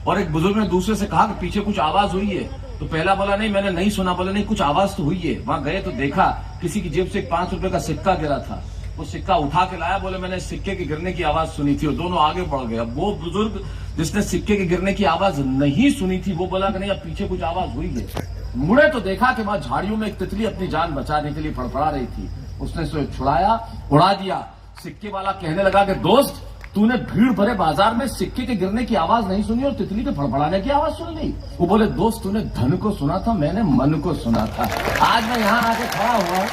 और एक बुजुर्ग ने दूसरे से कहा कि पीछे कुछ आवाज हुई है। तो पहला बोला नहीं, मैंने नहीं सुना। बोला नहीं, कुछ आवाज तो हुई है। वहां गए तो देखा किसी की जेब से एक 5 रुपए का सिक्का गिरा था। वो सिक्का उठा के लाया, बोले मैंने सिक्के के गिरने की आवाज सुनी थी। और दोनों आगे बढ़ गए। अब वो बुजुर्ग जिसने सिक्के के गिरने की आवाज नहीं सुनी थी, वो बोला कि नहीं, अब पीछे कुछ आवाज हुई है। मुड़े तो देखा कि वहां झाड़ियों में एक तितली अपनी जान बचाने के लिए फड़फड़ा रही थी। उसने उसे छुड़ाया, उड़ा दिया। सिक्के वाला कहने लगा कि दोस्त, तूने भीड़ भरे बाजार में सिक्के के गिरने की आवाज नहीं सुनी और तितली के फड़फड़ाने की आवाज सुन ली। वो बोले दोस्त, तूने धन को सुना था, मैंने मन को सुना था। आज मैं यहां आके खड़ा हुआ हूं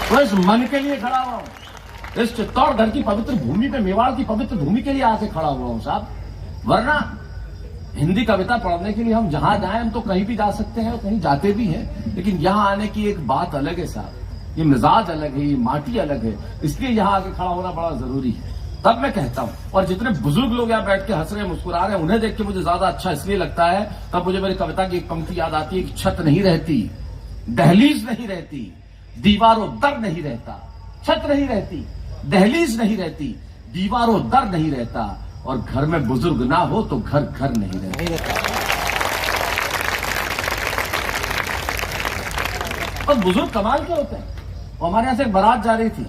तो इस मन के लिए खड़ा हुआ हूं। इस चित्तौड़गढ़ की पवित्र भूमि पे, मेवाड़ की पवित्र भूमि के लिए आके खड़ा हुआ हूं साहब। वरना हिंदी कविता पढ़ने के लिए हम जहां जाएं, हम तो कहीं भी जा सकते हैं और कहीं जाते भी हैं, लेकिन यहां आने की एक बात अलग है साहब। ये मिजाज अलग है, ये माटी अलग है, इसलिए यहां आके खड़ा होना बड़ा जरूरी है। तब मैं कहता हूं, और जितने बुजुर्ग लोग यहाँ बैठ के हंस रहे हैं, मुस्कुरा रहे हैं, उन्हें देख के मुझे ज्यादा अच्छा इसलिए लगता है, तब मुझे मेरी कविता की एक पंक्ति याद आती है कि छत नहीं रहती, दहलीज नहीं रहती, दीवारों दर नहीं रहता। छत नहीं रहती, दहलीज नहीं रहती, दीवारों दर नहीं रहता, और घर में बुजुर्ग ना हो तो घर घर नहीं रहता। और बुजुर्ग कमाल के होते हैं। और हमारे यहां से एक बारात जा रही थी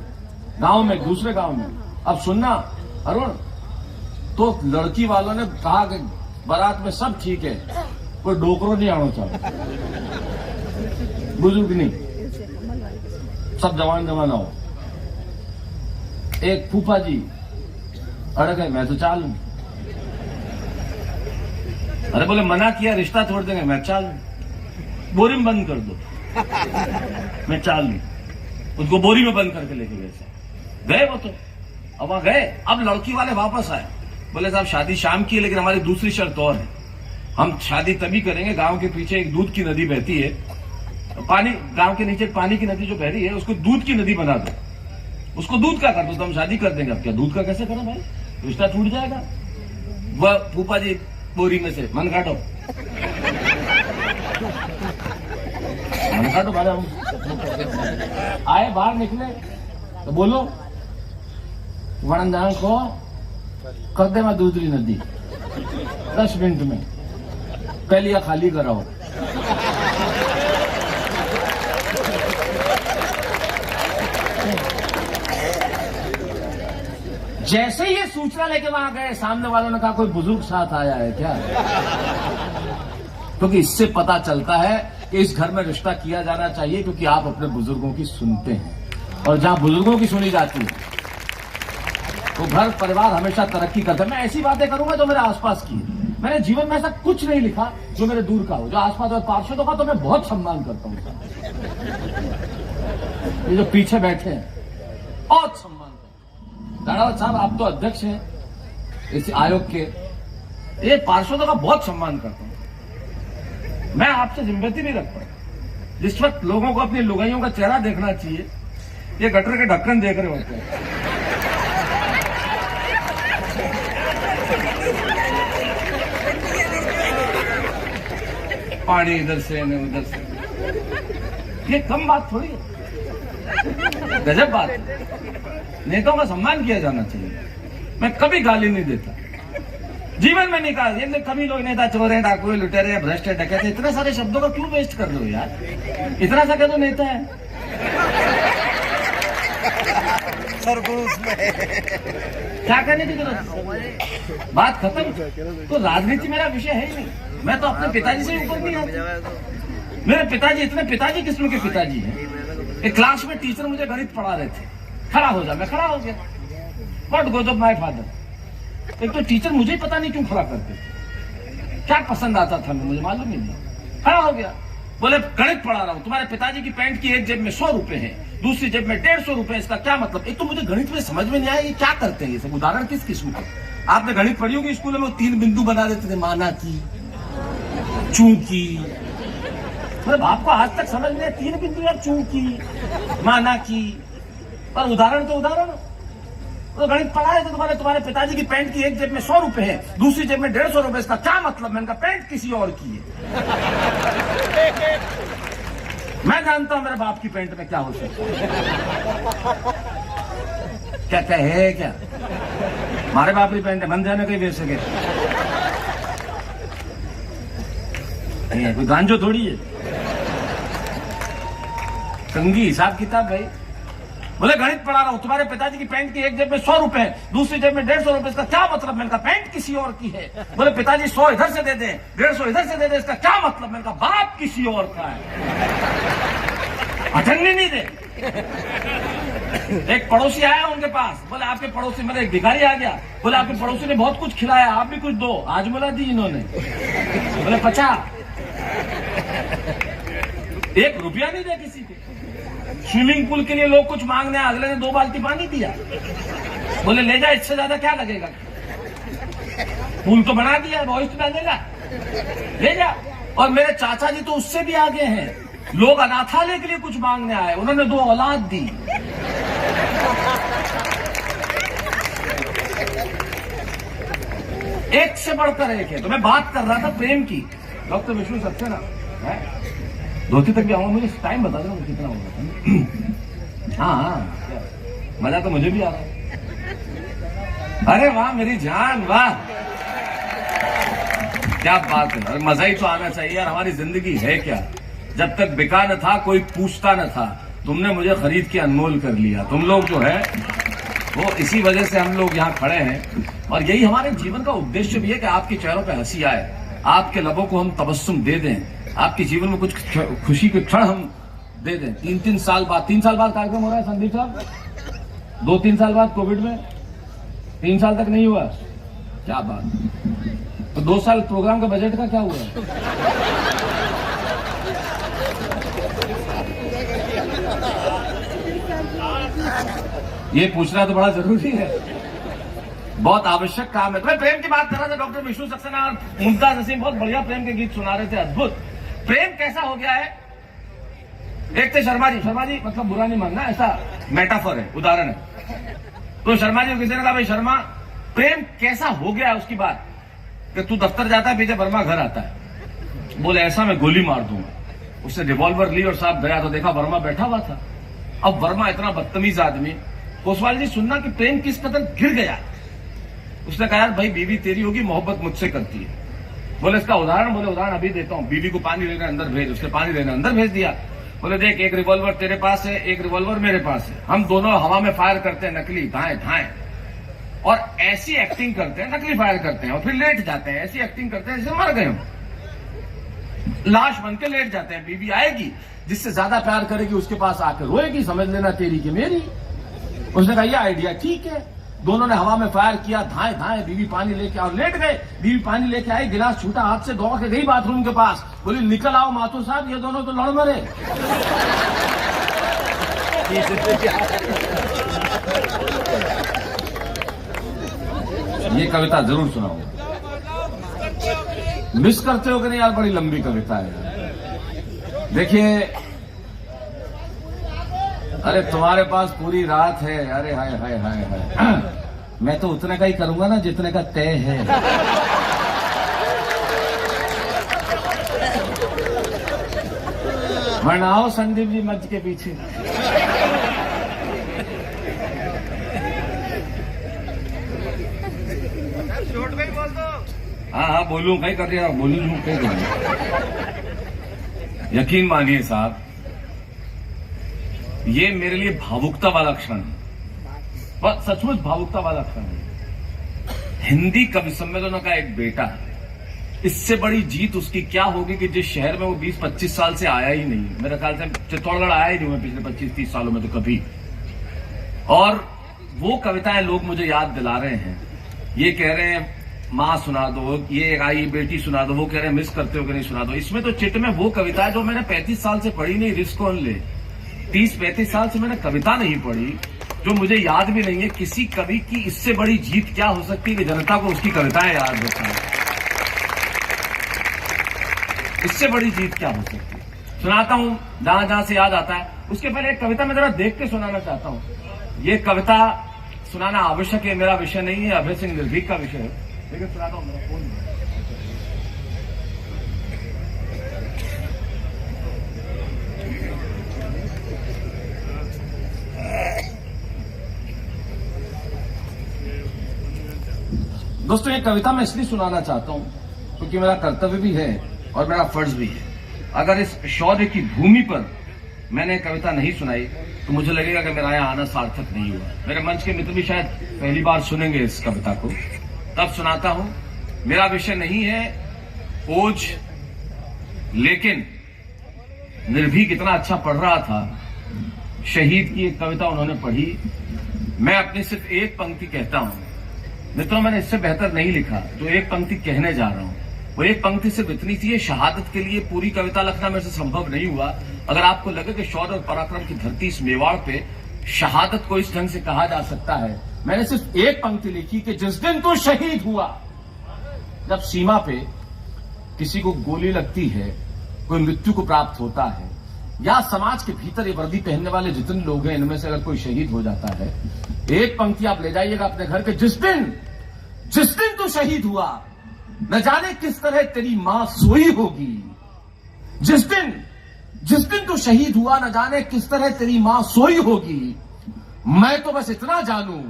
गांव में, दूसरे गांव में। अब सुनना अरुण, तो लड़की वालों ने कहा कि बारात में सब ठीक है, कोई डोकरो नहीं आना चाहिए, बुजुर्ग नहीं, सब जवान जवान हो। एक फूफा जी अड़ गए, मैं तो चालू। अरे बोले मना किया, रिश्ता तोड़ देंगे, मैं चालू। बोरी में बंद कर दो, मैं चालू। उसको बोरी में बंद करके लेके गए वो तो। अब वहां गए, अब लड़की वाले वापस आए, बोले साहब शादी शाम की है, लेकिन हमारी दूसरी शर्त और है। हम शादी तभी करेंगे, गांव के पीछे एक दूध की नदी बहती है, पानी, गांव के नीचे पानी की नदी जो बह रही है, उसको दूध की नदी बना दो, उसको दूध का कर दो तो हम शादी कर देंगे। अब क्या दूध का कैसे करें भाई, रिश्ता टूट जाएगा। वह फूफा जी बोरी में से मन काटो, मन काटो भाई। हम आए, बाहर निकले तो बोलो वणंदा को कर दे मैं दूसरी नदी 10 मिनट में, पहले खाली कराओ। जैसे ही ये सूचना लेके वहां गए, सामने वालों ने कहा कोई बुजुर्ग साथ आया है क्या, क्योंकि इससे पता चलता है कि इस घर में रिश्ता किया जाना चाहिए, क्योंकि आप अपने बुजुर्गों की सुनते हैं। और जहां बुजुर्गों की सुनी जाती है तो घर परिवार हमेशा तरक्की करता है। मैं ऐसी बातें करूंगा जो मेरे आसपास की है। मैंने जीवन में ऐसा कुछ नहीं लिखा जो मेरे दूर का हो, जो आसपास और पार्षदों का तो मैं बहुत सम्मान करता हूं। ये जो पीछे बैठे हैं बहुत सम्मान करता हूं। राणावत साहब, आप तो अध्यक्ष हैं इस आयोग के, ये पार्षदों का बहुत सम्मान करता हूं। मैं आपसे जिम्मेदारी भी रखता हूं। जिस वक्त लोगों को अपनी लुगाइयों का चेहरा देखना चाहिए, ये गटर के ढक्कन देख रहे होते हैं। पानी इधर से न उधर से, ये कम बात थोड़ी है, गजब बात है। नेताओं का सम्मान किया जाना चाहिए। मैं कभी गाली नहीं देता, जीवन में नहीं कहा। ये कभी लोग नेता चोर है, डाकू है, लुटेरे हैं, भ्रष्ट है, डकैत है, इतने सारे शब्दों का क्यों वेस्ट कर रहे हो यार। इतना सा कह दो नेता है, क्या करने की जरूरत, बात खत्म। तो राजनीति मेरा विषय है ही नहीं। मैं तो अपने पिताजी से ऊपर नहीं आता। मेरे पिताजी इतने पिताजी किस्म के पिताजी हैं। एक क्लास में टीचर मुझे गणित पढ़ा रहे थे, खड़ा हो जा, मैं खड़ा हो गया। What goes off my father. एक तो टीचर मुझे ही पता नहीं क्यों खड़ा करते, क्या पसंद आता था मुझे मालूम ही नहीं, खड़ा हो गया। बोले गणित पढ़ा रहा हूं, तुम्हारे पिताजी की पैंट की एक जेब में 100 रुपए है, दूसरी जेब में 150 रुपए, इसका क्या मतलब। एक तो मुझे गणित में समझ में नहीं आया, ये क्या करते हैं ये सब, उदाहरण किस किस्म के। आपने गणित पढ़ी होगी स्कूल में, 3 बिंदु बना देते थे, माना की, चूंकि। मतलब आपको आज तक समझ में 3 बिंदु या चूंकि, माना की, और उदाहरण तो उदाहरण। तो गणित पढ़ा है तो तुम्हारे पिताजी की पैंट की एक जेब में 100 रुपए है, दूसरी जेब में 150 रुपए, इसका क्या मतलब। मैंने कहा पैंट किसी और की है। मैं जानता हूं मेरे बाप की पैंट में क्या हो सकता है, क्या है क्या। मारे बाप री पेंट है, बन जाने कहीं बेच सके नहीं है, कोई गांजो थोड़ी है। कंगी हिसाब किताब भाई। बोले गणित पढ़ा रहा हूं, तुम्हारे पिताजी की पैंट की एक जेब में 100 रुपए, दूसरी जेब में 150 रुपए, इसका क्या मतलब? मैंने कहा पैंट किसी और की है। बोले पिताजी 100 इधर से दे दे, 150 इधर से दे दे, इसका क्या मतलब? मैंने कहा बाप किसी और का है, अठन्नी नहीं दे। एक पड़ोसी आया उनके पास, बोले आपके पड़ोसी, मतलब एक भिखारी आ गया, बोले आपके पड़ोसी ने बहुत कुछ खिलाया, आप भी कुछ दो। आज बोला दी इन्होंने, बोले 50, 1 रुपया नहीं दिया किसी को। स्विमिंग पूल के लिए लोग कुछ मांगने आए, अगले ने 2 बाल्टी पानी दिया। बोले ले जा, इससे ज्यादा क्या लगेगा, पूल तो बना दिया, बॉयज डालेगा, ले जा। और मेरे चाचा जी तो उससे भी आगे हैं, लोग अनाथालय के लिए कुछ मांगने आए, उन्होंने 2 औलाद दी। एक से बढ़कर एक है। तो मैं बात कर रहा था प्रेम की। डॉक्टर विष्णु सक्सेना है, धोती तक भी आऊंगा, मुझे टाइम बता दो कितना होगा। हाँ, मजा तो मुझे भी आ रहा है। अरे वाह मेरी जान, वाह क्या बात है। अरे मजा ही तो आना चाहिए यार, हमारी जिंदगी है क्या। जब तक बिका न था, कोई पूछता न था, तुमने मुझे खरीद के अनमोल कर लिया। तुम लोग जो है वो, इसी वजह से हम लोग यहाँ खड़े हैं। और यही हमारे जीवन का उद्देश्य भी है कि आपके चेहरों पे हंसी आए, आपके लबों को हम तबस्सुम दे दें, आपके जीवन में कुछ खुशी के क्षण हम दे दें। 3 साल बाद कार्यक्रम हो रहा है संदीप साहब, 2-3 साल बाद कोविड में, 3 साल तक नहीं हुआ, क्या बात। तो 2 साल प्रोग्राम का बजट का क्या हुआ? ये पूछना तो बड़ा जरूरी है, बहुत आवश्यक काम है। तो मैं प्रेम की बात कर रहा था, डॉक्टर विष्णु सक्सेना और मुमताज हसीन बहुत बढ़िया प्रेम के गीत सुना रहे थे, अद्भुत। प्रेम कैसा हो गया है, एक थे शर्मा जी मतलब बुरा नहीं मानना, ऐसा मेटाफर है, उदाहरण है। तो शर्मा जी को किसी ने कहा भाई शर्मा प्रेम कैसा हो गया है, उसकी बात कि तू दफ्तर जाता है, पीछे वर्मा घर आता है, बोले ऐसा मैं गोली मार दूंगा। उसने रिवॉल्वर ली और साहब गया तो देखा वर्मा बैठा हुआ था। अब वर्मा इतना बदतमीज आदमी, कोसवाल जी सुनना कि प्रेम किस कदर गिर गया। उसने कहा यार भाई बीवी तेरी होगी, मोहब्बत मुझसे करती है। बोले इसका उदाहरण? बोले उदाहरण अभी देता हूं, बीवी को पानी लेने अंदर भेज। उसने पानी लेने अंदर भेज दिया। बोले देख, एक रिवॉल्वर तेरे पास है, एक रिवॉल्वर मेरे पास है, हम दोनों हवा में फायर करते हैं, नकली धाए धाए, और ऐसी एक्टिंग करते हैं, नकली फायर करते हैं और फिर लेट जाते हैं, ऐसी एक्टिंग करते हैं जैसे मर गए हम, लाश बन के लेट जाते हैं। बीवी आएगी, जिससे ज्यादा प्यार करेगी उसके पास आकर रोएगी, समझ लेना तेरी की मेरी। उसने कहा यह आइडिया ठीक है। दोनों ने हवा में फायर किया, धाए धाए, बीवी पानी लेके और लेट गए। बीवी पानी लेके आई, गिलास छूटा हाथ से, दौड़ के गई बाथरूम के पास, बोली निकल आओ माथुर साहब, ये दोनों तो लड़ मरे। ये कविता जरूर सुनाओ, मिस करते हो कि नहीं यार, बड़ी लंबी कविता है। देखिए, अरे तुम्हारे पास पूरी रात है, अरे हाय हाय हाय हाय, मैं तो उतने का ही करूंगा ना जितने का तय है। वरना आओ संदीप जी मंच के पीछे। हाँ बोलूं कहीं कर रहा, बोलूं कहीं कर रहा। यकीन मानिए साहब, ये मेरे लिए भावुकता वाला क्षण है, बस सचमुच भावुकता वाला क्षण है। हिंदी कवि सम्मेलनों का एक बेटा है, इससे बड़ी जीत उसकी क्या होगी कि जिस शहर में वो 20-25 साल से आया ही नहीं, मेरे ख्याल से चित्तौड़गढ़ आया ही नहीं मैं पिछले 25-30 सालों में तो कभी। और वो कविताएं लोग मुझे याद दिला रहे हैं, ये कह रहे हैं माँ सुना दो, ये आई बेटी सुना दो, वो कह रहे हैं मिस करते हो कि नहीं सुना दो। इसमें तो चिट में वो कविता है जो मैंने 35 साल से पढ़ी नहीं, रिस्क ऑन ले, 30-35 साल से मैंने कविता नहीं पढ़ी, जो मुझे याद भी नहीं है। किसी कवि की इससे बड़ी जीत क्या हो सकती है कि जनता को उसकी कविताएं याद होती हैं। इससे बड़ी जीत क्या हो सकती है। सुनाता हूं जहां जहां से याद आता है। उसके पहले एक कविता मैं जरा देख के सुनाना चाहता हूं। ये कविता सुनाना आवश्यक है, मेरा विषय नहीं है, अभय सिंह निर्भीक का विषय है, लेकिन सुनाता हूं। मेरा फोन दोस्तों, ये कविता मैं इसलिए सुनाना चाहता हूं क्योंकि मेरा कर्तव्य भी है और मेरा फर्ज भी है। अगर इस शौर्य की भूमि पर मैंने कविता नहीं सुनाई तो मुझे लगेगा कि मेरा यहाँ आना सार्थक नहीं हुआ। मेरे मंच के मित्र भी शायद पहली बार सुनेंगे इस कविता को, तब सुनाता हूं। मेरा विषय नहीं है ओज, लेकिन निर्भीक इतना अच्छा पढ़ रहा था, शहीद की एक कविता उन्होंने पढ़ी। मैं अपनी सिर्फ एक पंक्ति कहता हूं। मित्रों, मैंने इससे बेहतर नहीं लिखा, जो एक पंक्ति कहने जा रहा हूं वो एक पंक्ति सिर्फ इतनी थी। शहादत के लिए पूरी कविता लिखना मेरे से संभव नहीं हुआ। अगर आपको लगे कि शौर्य और पराक्रम की धरती इस मेवाड़ पे शहादत को इस ढंग से कहा जा सकता है, मैंने सिर्फ एक पंक्ति लिखी कि जिस दिन तू शहीद हुआ, जब सीमा पे किसी को गोली लगती है, कोई मृत्यु को प्राप्त होता है, या समाज के भीतर ये वर्दी पहनने वाले जितने लोग हैं इनमें से अगर कोई शहीद हो जाता है, एक पंक्ति आप ले जाइएगा अपने घर के, जिस दिन तू शहीद हुआ न जाने किस तरह तेरी मां सोई होगी। जिस दिन तू शहीद हुआ न जाने किस तरह तेरी मां सोई होगी। मैं तो बस इतना जानूं,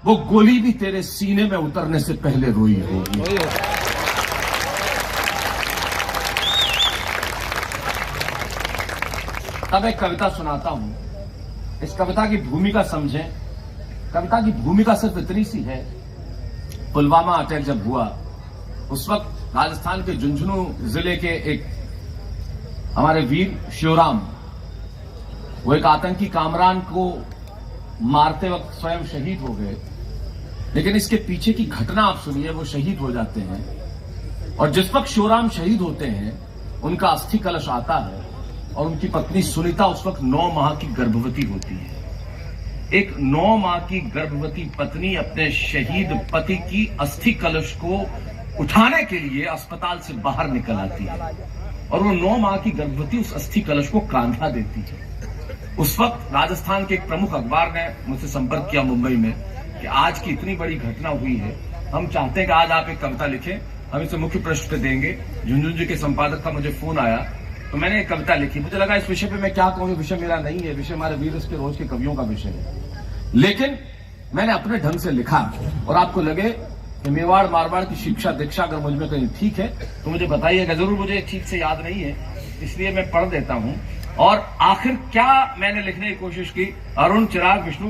वो गोली भी तेरे सीने में उतरने से पहले रोई होगी। तब एक कविता सुनाता हूं। इस कविता की भूमिका समझें। कविता की भूमिका सिर्फ इतनी सी है, पुलवामा अटैक जब हुआ उस वक्त राजस्थान के झुंझुनू जिले के एक हमारे वीर शिवराम, वो एक आतंकी कामरान को मारते वक्त स्वयं शहीद हो गए। लेकिन इसके पीछे की घटना आप सुनिए, वो शहीद हो जाते हैं और जिस वक्त शिवराम शहीद होते हैं उनका अस्थि कलश आता है और उनकी पत्नी सुनीता उस वक्त 9 माह की गर्भवती होती है। एक 9 माह की गर्भवती पत्नी अपने शहीद पति की अस्थि कलश को उठाने के लिए अस्पताल से बाहर निकल आती है और वो 9 माह की गर्भवती उस अस्थि कलश को कांधा देती है। उस वक्त राजस्थान के एक प्रमुख अखबार ने मुझसे संपर्क किया मुंबई में कि आज की इतनी बड़ी घटना हुई है, हम चाहते हैं कि आज आप एक कविता लिखें, हम इसे मुख्य पृष्ठ पे देंगे। झुंझुनू जी के संपादक का मुझे फोन आया तो मैंने एक कविता लिखी। मुझे लगा इस विषय पे मैं क्या कहूं, विषय मेरा नहीं है, विषय हमारे वीर के रोज के कवियों का विषय है। लेकिन मैंने अपने ढंग से लिखा और आपको लगे कि मेवाड़ मारवाड़ की शिक्षा दीक्षा अगर मुझ में कहीं ठीक है तो मुझे बताइएगा जरूर। मुझे ठीक से याद नहीं है, इसलिए मैं पढ़ देता हूं। और आखिर क्या मैंने लिखने की कोशिश की, अरुण, चिराग, विष्णु,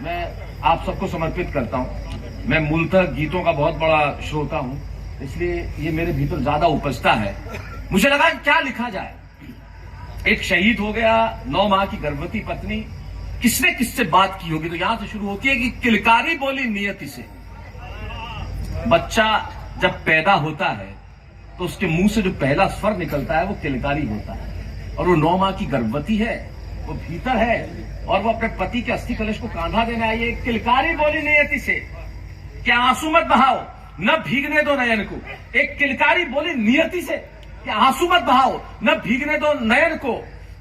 मैं आप सबको समर्पित करता हूं। मैं मूलतः गीतों का बहुत बड़ा श्रोता हूं, इसलिए ये मेरे भीतर ज्यादा उपजता है। मुझे लगा कि क्या लिखा जाए। एक शहीद हो गया, 9 माह की गर्भवती पत्नी, किसने किससे बात की होगी, तो यहां से शुरू होती है कि किलकारी बोली नियति से। बच्चा जब पैदा होता है तो उसके मुंह से जो पहला स्वर निकलता है वो किलकारी होता है और वो 9 माह की गर्भवती है, वो भीतर है और वो अपने पति के अस्थि कलश को कांधा देने आई है। किलकारी बोली नियति से, क्या आंसू मत बहाओ, न भीगने दो नयन को। एक किलकारी बोली नियति से कि आंसू मत बहाओ, न भीगने दो नयन को।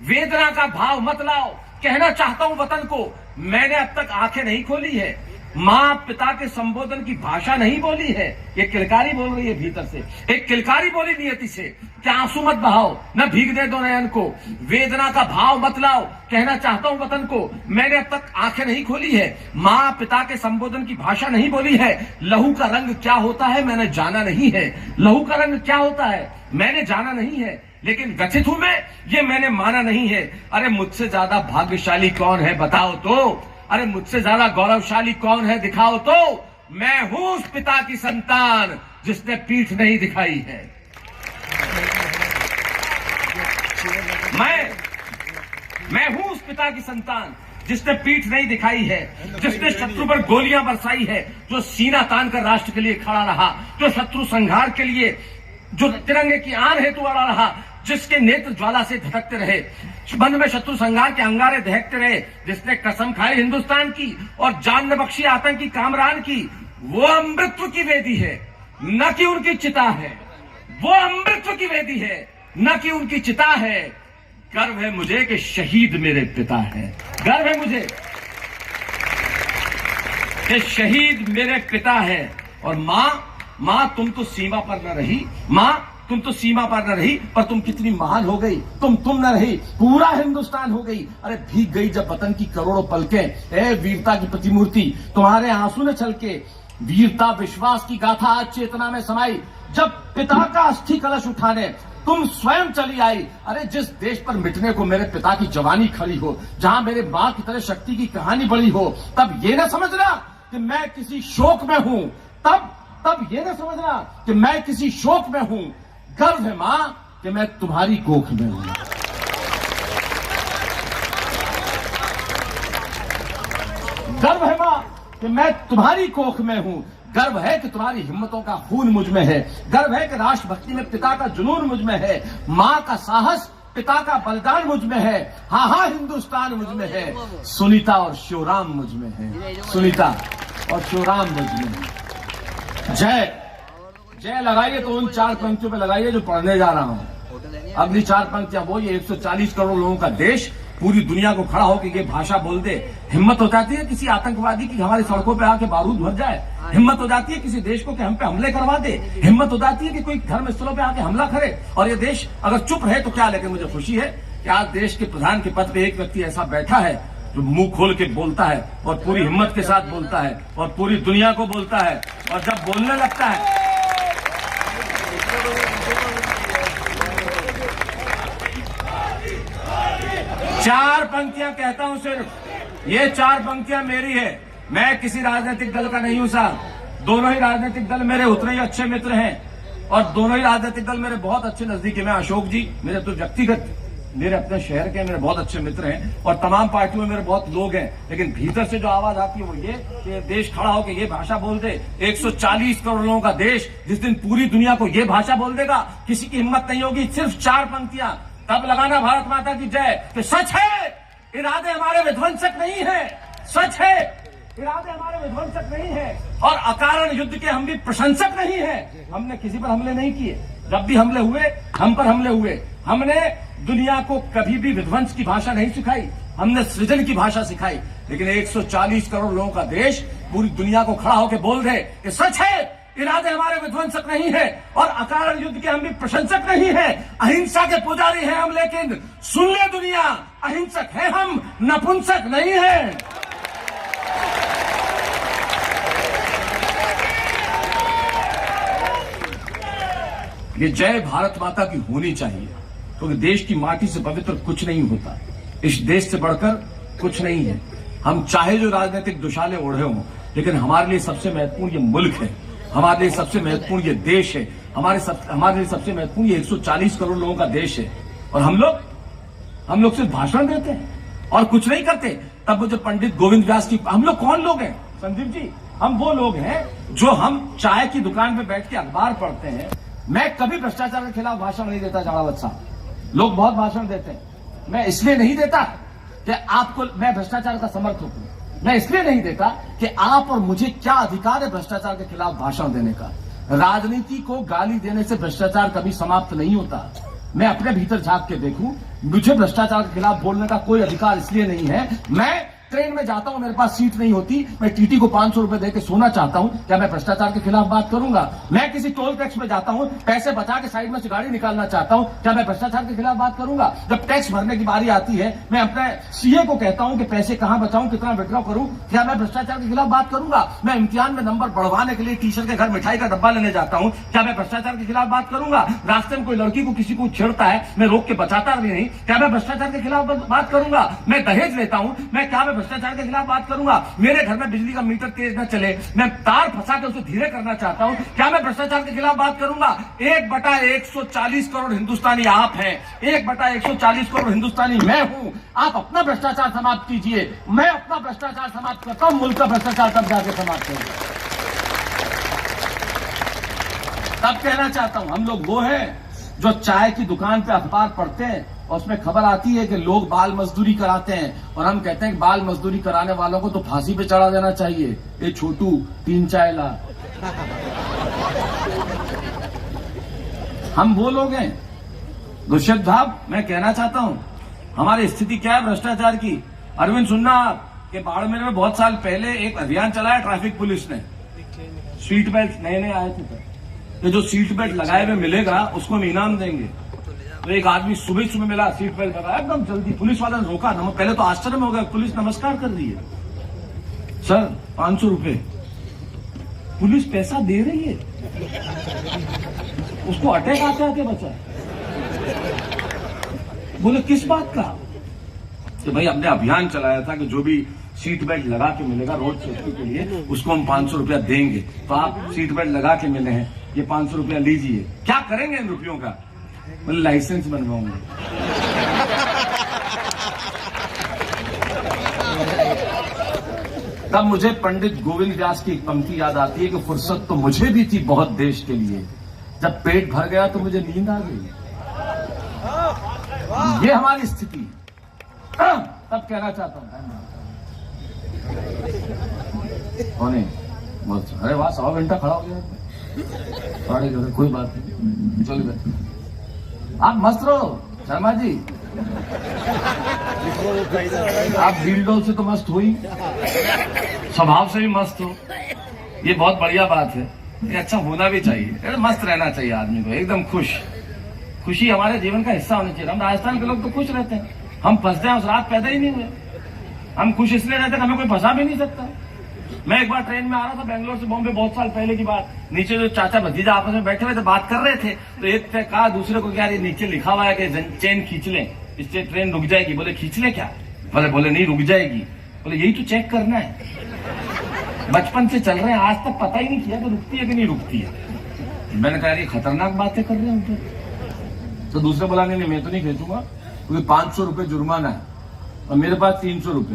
वेदना का भाव मत लाओ, कहना चाहता हूं वतन को, मैंने अब तक आंखें नहीं खोली है। मां पिता के संबोधन की भाषा नहीं बोली है। ये किलकारी बोल रही है भीतर से। एक किलकारी बोली नियति से कि आंसू मत बहाओ, न भीगने दो नयन को। वेदना का भाव मत लाओ, कहना चाहता हूं वतन को, मैंने अब तक आंखें नहीं खोली है। मां पिता के संबोधन की भाषा नहीं बोली है। लहू का रंग क्या होता है मैंने जाना नहीं है। लहू का रंग क्या होता है मैंने जाना नहीं है, लेकिन व्यथित हूं मैं, ये मैंने माना नहीं है। अरे मुझसे ज्यादा भाग्यशाली कौन है बताओ तो, अरे मुझसे ज्यादा गौरवशाली कौन है दिखाओ तो। मैं हूं उस पिता की संतान जिसने पीठ नहीं दिखाई है। मैं हूं उस पिता की संतान जिसने पीठ नहीं दिखाई है, जिसने शत्रु पर गोलियां बरसाई है, जो सीना तान कर राष्ट्र के लिए खड़ा रहा, जो शत्रु संहार के लिए जो तिरंगे की आन हेतु अड़ा रहा, जिसके नेत्र ज्वाला से धधकते रहे, मन में शत्रु संहार के अंगारे दहकते रहे, जिसने कसम खाई हिंदुस्तान की और जान न बख्शी आतंकी कामरान की। वो अमृतत्व की वेदी है न कि उनकी चिता है। वो अमृतत्व की वेदी है न कि उनकी चिता है। गर्व है मुझे कि शहीद मेरे पिता है। गर्व है मुझे कि शहीद मेरे पिता है। और मां तुम तो सीमा पर न रही, मां तुम तो सीमा पर न रही, पर तुम कितनी महान हो गई। तुम न रही, पूरा हिंदुस्तान हो गई। अरे भीग गई जब वतन की करोड़ों पलकें, ए वीरता की प्रतिमूर्ति, तुम्हारे आंसू न छलके। वीरता विश्वास की गाथा आज चेतना में समाई। जब पिता का अस्थि कलश उठाने तुम स्वयं चली आई। अरे जिस देश पर मिटने को मेरे पिता की जवानी खड़ी हो, जहां मेरे मां की तरह शक्ति की कहानी बड़ी हो, तब ये ना समझना कि मैं किसी शोक में हूं। तब ये ना समझना कि मैं किसी शोक में हूं। गर्व है मां कि मैं तुम्हारी कोख में हूं। गर्व है मां कि मैं तुम्हारी कोख में हूं। गर्व है कि तुम्हारी हिम्मतों का खून मुझ में है। गर्व है कि राष्ट्रभक्ति में पिता का जुनून मुझ में है। मां का साहस, पिता का बलिदान मुझ में है। हाँ हाँ हिंदुस्तान मुझ में है। सुनीता और शिवराम मुझ में है। सुनीता और शिवराम मुझ में है। जय लगाइए तो उन 4 पंक्तियों पे लगाइए जो पढ़ने जा रहा हूं। अगली 4 पंक्तियां वो, ये 140 करोड़ लोगों का देश पूरी दुनिया को खड़ा होकर ये भाषा बोल दे। हिम्मत हो जाती है किसी आतंकवादी की हमारी सड़कों पे आके बारूद भर जाए। हिम्मत हो जाती है किसी देश को कि हम पे हमले करवा दे। हिम्मत हो जाती है कि कोई धर्म स्थलों पे आके हमला करे। और ये देश अगर चुप रहे तो क्या, लेकिन मुझे खुशी है कि आज देश के प्रधान के पद पे एक व्यक्ति ऐसा बैठा है जो मुंह खोल के बोलता है और पूरी हिम्मत के साथ बोलता है और पूरी दुनिया को बोलता है। और जब बोलने लगता है, चार पंक्तियां कहता हूं सिर्फ, ये 4 पंक्तियां मेरी है। मैं किसी राजनीतिक दल का नहीं हूं साहब। दोनों ही राजनीतिक दल मेरे उतने ही अच्छे मित्र हैं और दोनों ही राजनीतिक दल मेरे बहुत अच्छे नजदीकी। मैं अशोक जी मेरे तो व्यक्तिगत मेरे अपने शहर के मेरे बहुत अच्छे मित्र हैं और तमाम पार्टियों में मेरे बहुत लोग हैं। लेकिन भीतर से जो आवाज आती है वो ये कि देश खड़ा होकर ये भाषा बोल दे। 140 करोड़ लोगों का देश जिस दिन पूरी दुनिया को ये भाषा बोल देगा, किसी की हिम्मत नहीं होगी। सिर्फ 4 पंक्तियां, तब लगाना भारत माता की जय कि सच है इरादे हमारे विध्वंसक नहीं है। सच है इरादे हमारे विध्वंसक नहीं है और अकारण युद्ध के हम भी प्रशंसक नहीं है। हमने किसी पर हमले नहीं किए। जब भी हमले हुए हम पर हमले हुए। हमने दुनिया को कभी भी विध्वंस की भाषा नहीं सिखाई, हमने सृजन की भाषा सिखाई। लेकिन 140 करोड़ लोगों का देश पूरी दुनिया को खड़ा होकर बोल दे कि सच है इरादे हमारे विध्वंसक नहीं है और अकारण युद्ध के हम भी प्रशंसक नहीं है। अहिंसा के पुजारी हैं हम, लेकिन सुन ले दुनिया, अहिंसक है हम, नपुंसक नहीं है। ये जय भारत माता की होनी चाहिए, क्योंकि देश की माटी से पवित्र कुछ नहीं होता। इस देश से बढ़कर कुछ नहीं है। हम चाहे जो राजनीतिक दुशाले ओढ़े हों, लेकिन हमारे लिए सबसे महत्वपूर्ण ये मुल्क है। हमारे लिए सबसे महत्वपूर्ण ये देश है। हमारे लिए सबसे महत्वपूर्ण ये 140 करोड़ लोगों का देश है। और हम लोग सिर्फ भाषण देते हैं और कुछ नहीं करते। तब मुझे पंडित गोविंद व्यास की, हम लोग कौन लोग हैं संदीप जी? हम वो लोग हैं जो हम चाय की दुकान पे बैठ के अखबार पढ़ते हैं। मैं कभी भ्रष्टाचार के खिलाफ भाषण नहीं देता जाड़ावत साहब। लोग बहुत भाषण देते हैं। मैं इसलिए नहीं देता कि आपको मैं भ्रष्टाचार का समर्थक हूं। मैं इसलिए नहीं देता कि आप और मुझे क्या अधिकार है भ्रष्टाचार के खिलाफ भाषण देने का। राजनीति को गाली देने से भ्रष्टाचार कभी समाप्त नहीं होता। मैं अपने भीतर झांक के देखूं, मुझे भ्रष्टाचार के खिलाफ बोलने का कोई अधिकार इसलिए नहीं है। मैं ट्रेन में जाता हूं, मेरे पास सीट नहीं होती, मैं टीटी को 500 रुपए देके सोना चाहता हूं, क्या मैं भ्रष्टाचार के खिलाफ बात करूंगा? मैं किसी टोल टैक्स में जाता हूं, पैसे बचा के साइड में से गाड़ी निकालना चाहता हूं, क्या मैं भ्रष्टाचार के खिलाफ बात करूंगा? जब टैक्स भरने की बारी आती है, मैं अपने सीए को कहता हूं कि पैसे कहां बचाऊं, कितना विड्रॉ करूं, क्या मैं भ्रष्टाचार के खिलाफ बात करूंगा? मैं इम्तिहान में नंबर बढ़वाने के लिए टीचर के घर मिठाई का डब्बा लेने जाता हूं, क्या मैं भ्रष्टाचार के खिलाफ बात करूंगा? रास्ते में कोई लड़की को किसी को छेड़ता है, मैं रोक के बचाता भी नहीं, क्या मैं भ्रष्टाचार के खिलाफ बात करूंगा? मैं दहेज लेता हूं, मैं क्या मैं भ्रष्टाचार के खिलाफ बात करूंगा? मेरे घर में बिजली का मीटर तेज न चले, मैं तार फंसा के उसे धीरे करना चाहता हूं, क्या मैं भ्रष्टाचार के खिलाफ बात करूंगा? 1/140 करोड़ हिंदुस्तानी आप हैं, 1/140 करोड़ हिंदुस्तानी मैं हूं। आप अपना भ्रष्टाचार समाप्त कीजिए, मैं अपना भ्रष्टाचार समाप्त करता हूं, मुल्क का भ्रष्टाचार तब जाके समाप्त होगा। तब कहना चाहता हूं, हम लोग वो हैं जो चाय की दुकान पे अखबार पढ़ते हैं और उसमें खबर आती है कि लोग बाल मजदूरी कराते हैं और हम कहते हैं कि बाल मजदूरी कराने वालों को तो फांसी पे चढ़ा देना चाहिए। ये छोटू 3 चाय ला। हम वो लोग हैं। दुष्यंत साहब, मैं कहना चाहता हूं हमारी स्थिति क्या है भ्रष्टाचार की। अरविंद सुनना आप कि बाड़मेर में बहुत साल पहले एक अभियान चलाया ट्रैफिक पुलिस ने। सीट बेल्ट नए आए थे, तो जो सीट बेल्ट लगाए हुए मिलेगा उसको हम इनाम देंगे। तो एक आदमी सुबह मिला, सीट बेल्ट लगाया एकदम जल्दी, पुलिस वाला ने रोका। पहले तो आश्चर्य में हो गया, पुलिस नमस्कार कर रही है। सर 500 रुपए। पुलिस पैसा दे रही है, उसको अटैक आते आते बचा। बोले किस बात का? कि भाई हमने अभियान चलाया था कि जो भी सीट बेल्ट लगा के मिलेगा रोड सेफ्टी के लिए उसको हम 500 रुपया देंगे, तो आप सीट बेल्ट लगा के मिले हैं, ये 500 रुपया लीजिए। क्या करेंगे इन रुपयों का? बोले लाइसेंस बनवाऊंगे। तब मुझे पंडित गोविंद व्यास की एक पंक्ति याद आती है कि फुर्सत तो मुझे भी थी बहुत देश के लिए, जब पेट भर गया तो मुझे नींद आ गई। ये हमारी स्थिति। तब कहना चाहता हूं बस, अरे वाह 100 घंटा खड़ा हो गया, कोई बात नहीं, चल गए। आप मस्त रहो शर्मा जी, आप डील से तो मस्त हो ही, स्वभाव से भी मस्त हो, ये बहुत बढ़िया बात है। ये अच्छा होना भी चाहिए, मस्त रहना चाहिए आदमी को, एकदम खुश। खुशी हमारे जीवन का हिस्सा होनी चाहिए। हम राजस्थान के लोग तो खुश रहते हैं, हम फंसते हैं उस रात पैदा ही नहीं हुए। हम खुश इसलिए रहते हैं, हमें कोई फंसा भी नहीं सकता। मैं एक बार ट्रेन में आ रहा था बेंगलोर से बॉम्बे, बहुत साल पहले की बात। नीचे जो चाचा भतीजा आपस में बैठे हुए थे, बात कर रहे थे, तो एक ने कहा दूसरे को, क्या नीचे लिखा हुआ है कि चेन खींच लें, इससे ट्रेन रुक जाएगी। बोले खींच ले क्या? बोले नहीं रुक जाएगी। बोले यही तो चेक करना है, बचपन से चल रहे हैं, आज तक पता ही नहीं किया कि रुकती है कि नहीं रुकती है। मैंने कहा ये खतरनाक बातें कर रहे हैं। तो दूसरे बोला नहीं मैं तो नहीं खींचूंगा, क्योंकि 500 रुपए जुर्माना है और मेरे पास 300 रुपए,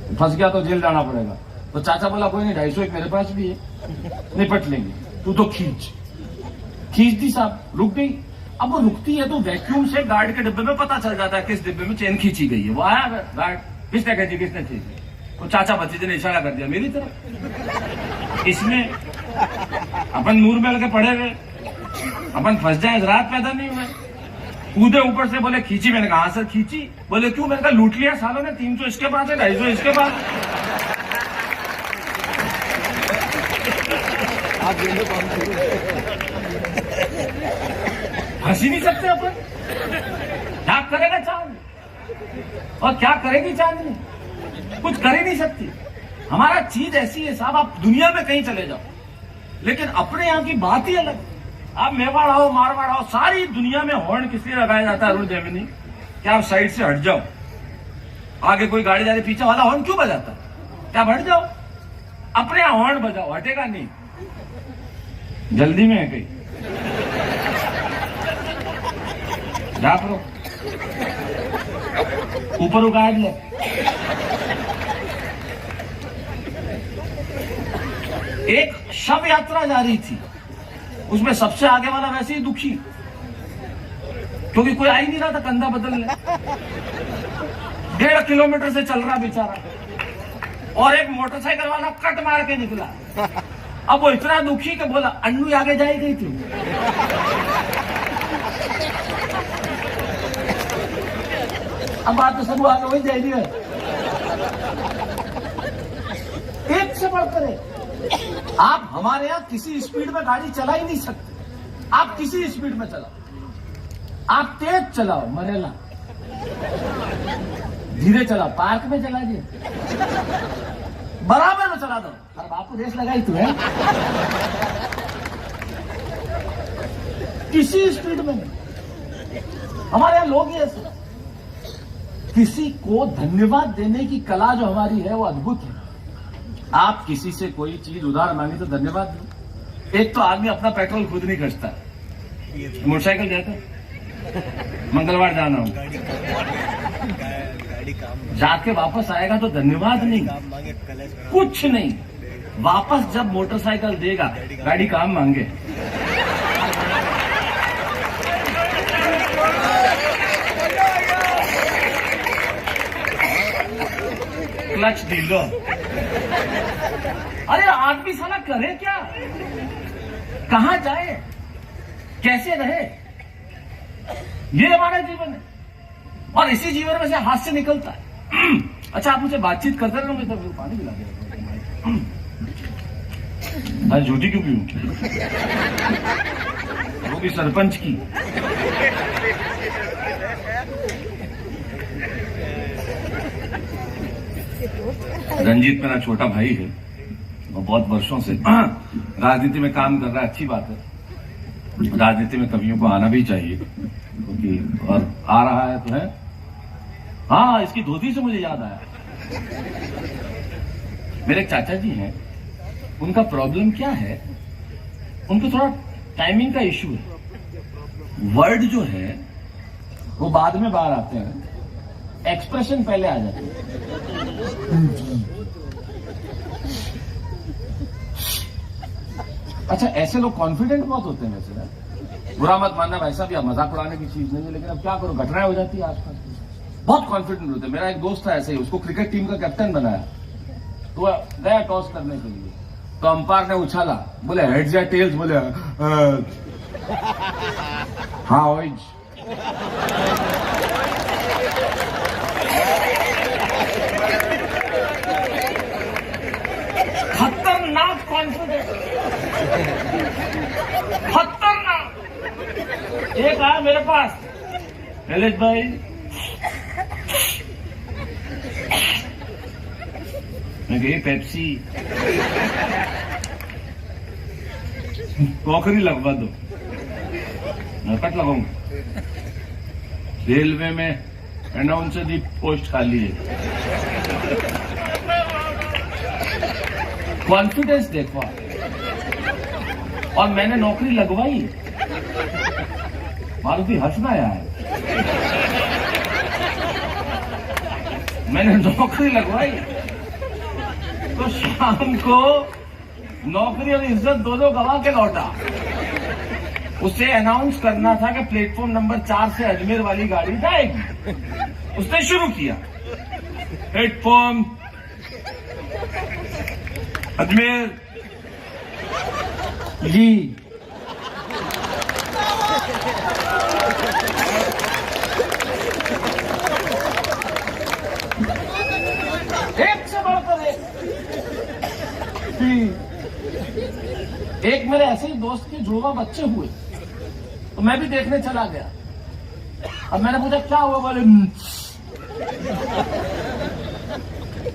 फंस गया तो जेल जाना पड़ेगा। तो चाचा बोला कोई नहीं, 250 एक मेरे पास भी है, निपट लेंगे, तू तो खींच दी साहब, रुक गई। अब वो रुकती है तो वैक्यूम से गार्ड के डिब्बे में पता चल जाता है किस डिब्बे में चेन खींची गई है। वो आया गार्ड, किसने खींची किसने खींची? तो चाचा भतीजे ने इशारा कर दिया मेरी तरफ। इसमें अपन नूर में लगे पड़े हुए, अपन फंस जाए, रात पैदा नहीं हुए। कूदे ऊपर से, बोले खींची। मैंने कहा सर खींची। बोले क्यों? मैंने कहा लूट लिया सालों ने, 300 इसके पास है, 250 इसके पास। हंस ही नहीं सकते अपन। क्या करेगा चांद और क्या करेगी चांदनी? कुछ कर ही नहीं सकती। हमारा चीज ऐसी है साहब, आप दुनिया में कहीं चले जाओ, लेकिन अपने यहाँ की बात ही अलग। आप मेवाड़ आओ, मारवाड़ आओ, सारी दुनिया में हॉर्न किस लिए लगाया जाता है? अरुण जैमिनी, क्या आप साइड से हट जाओ, आगे कोई गाड़ी जा रही, पीछे वाला हॉर्न क्यों बजाता है? क्या हट जाओ, अपने यहाँ हॉर्न बजाओ, हटेगा नहीं। जल्दी में है कहीं, जा करो, ऊपर उगाड़ ले। एक शव यात्रा जा रही थी, उसमें सबसे आगे वाला वैसे ही दुखी, क्योंकि कोई आ ही नहीं रहा था कंधा बदलने। 1.5 किलोमीटर से चल रहा बेचारा, और एक मोटरसाइकिल वाला कट मार के निकला। अब वो इतना दुखी कि बोला अन्नू आगे जाई गई थी। अब बात तो सब आगे वही जाएगी है। एक से बढ़कर आप हमारे यहां किसी स्पीड में गाड़ी चला ही नहीं सकते। आप किसी स्पीड में चलाओ, आप तेज चलाओ मरेला, धीरे चलाओ, पार्क में चला दिए, बराबर में चला दो। अरे बाप को रेस लगाई तू है, किसी स्पीड में नहीं। हमारे यहां लोग ही ऐसे, किसी को धन्यवाद देने की कला जो हमारी है वो अद्भुत है। आप किसी से कोई चीज उधार मांगे तो धन्यवाद दो। एक तो आदमी अपना पेट्रोल खुद नहीं खर्चता, मोटरसाइकिल जाता, मंगलवार जाना हो, जाके वापस आएगा तो धन्यवाद नहीं, कुछ नहीं। वापस जब मोटरसाइकिल देगा, गाड़ी काम मांगे। क्लच ढीलो। अरे आदमी साला करे क्या, कहां जाए, कैसे रहे? ये हमारा जीवन है, और इसी जीवन में से हाथ से निकलता है। अच्छा, आप मुझे बातचीत करते रहोगे तो पानी पिला देगा। अरे झूठी क्यों पीऊं, वो भी सरपंच की। रंजीत मेरा छोटा भाई है, और बहुत वर्षों से राजनीति में काम कर रहा है, अच्छी बात है। राजनीति में कवियों को आना भी चाहिए, क्योंकि और आ रहा है तो है। हाँ, इसकी धोती से मुझे याद आया, मेरे एक चाचा जी हैं, उनका प्रॉब्लम क्या है, उनको थोड़ा टाइमिंग का इश्यू है। वर्ड जो है वो बाद में बाहर आते हैं, एक्सप्रेशन पहले आ जाते हैं। अच्छा, ऐसे लोग कॉन्फिडेंट बहुत होते हैं वैसे ना, बुरा मत मानना भाई साहब, या मजाक उड़ाने की चीज नहीं है, लेकिन अब क्या करो, घटनाएं हो जाती है आसपास। बहुत कॉन्फिडेंट होते हैं। मेरा एक दोस्त था ऐसे ही, उसको क्रिकेट टीम का कैप्टन बनाया, तो गया टॉस करने के लिए, तो अंपायर ने उछाला, बोले हेड्स या टेल्स, बोले हाँ ऑरेंज। खतरनाक कॉन्फिडेंस, खतरनाक। एक आया मेरे पास, शैलेश भाई, मैं गई पेप्सी कॉकरी लगवा दो, नकट लगाऊंगा। रेलवे में अनाउंसर की पोस्ट खाली है। कॉन्फिडेंस देखो, और मैंने नौकरी लगवाई, मारुति हंसना आया है, मैंने नौकरी लगवाई, तो शाम को नौकरी और इज्जत दोनों गवा के लौटा। उसे अनाउंस करना था कि प्लेटफॉर्म नंबर 4 से अजमेर वाली गाड़ी जाएगी। उसने शुरू किया, प्लेटफॉर्म अजमेर जी। एक से बढ़कर एक मेरे ऐसे ही दोस्त के जुड़वा बच्चे हुए, तो मैं भी देखने चला गया। अब मैंने पूछा क्या हुआ, बोले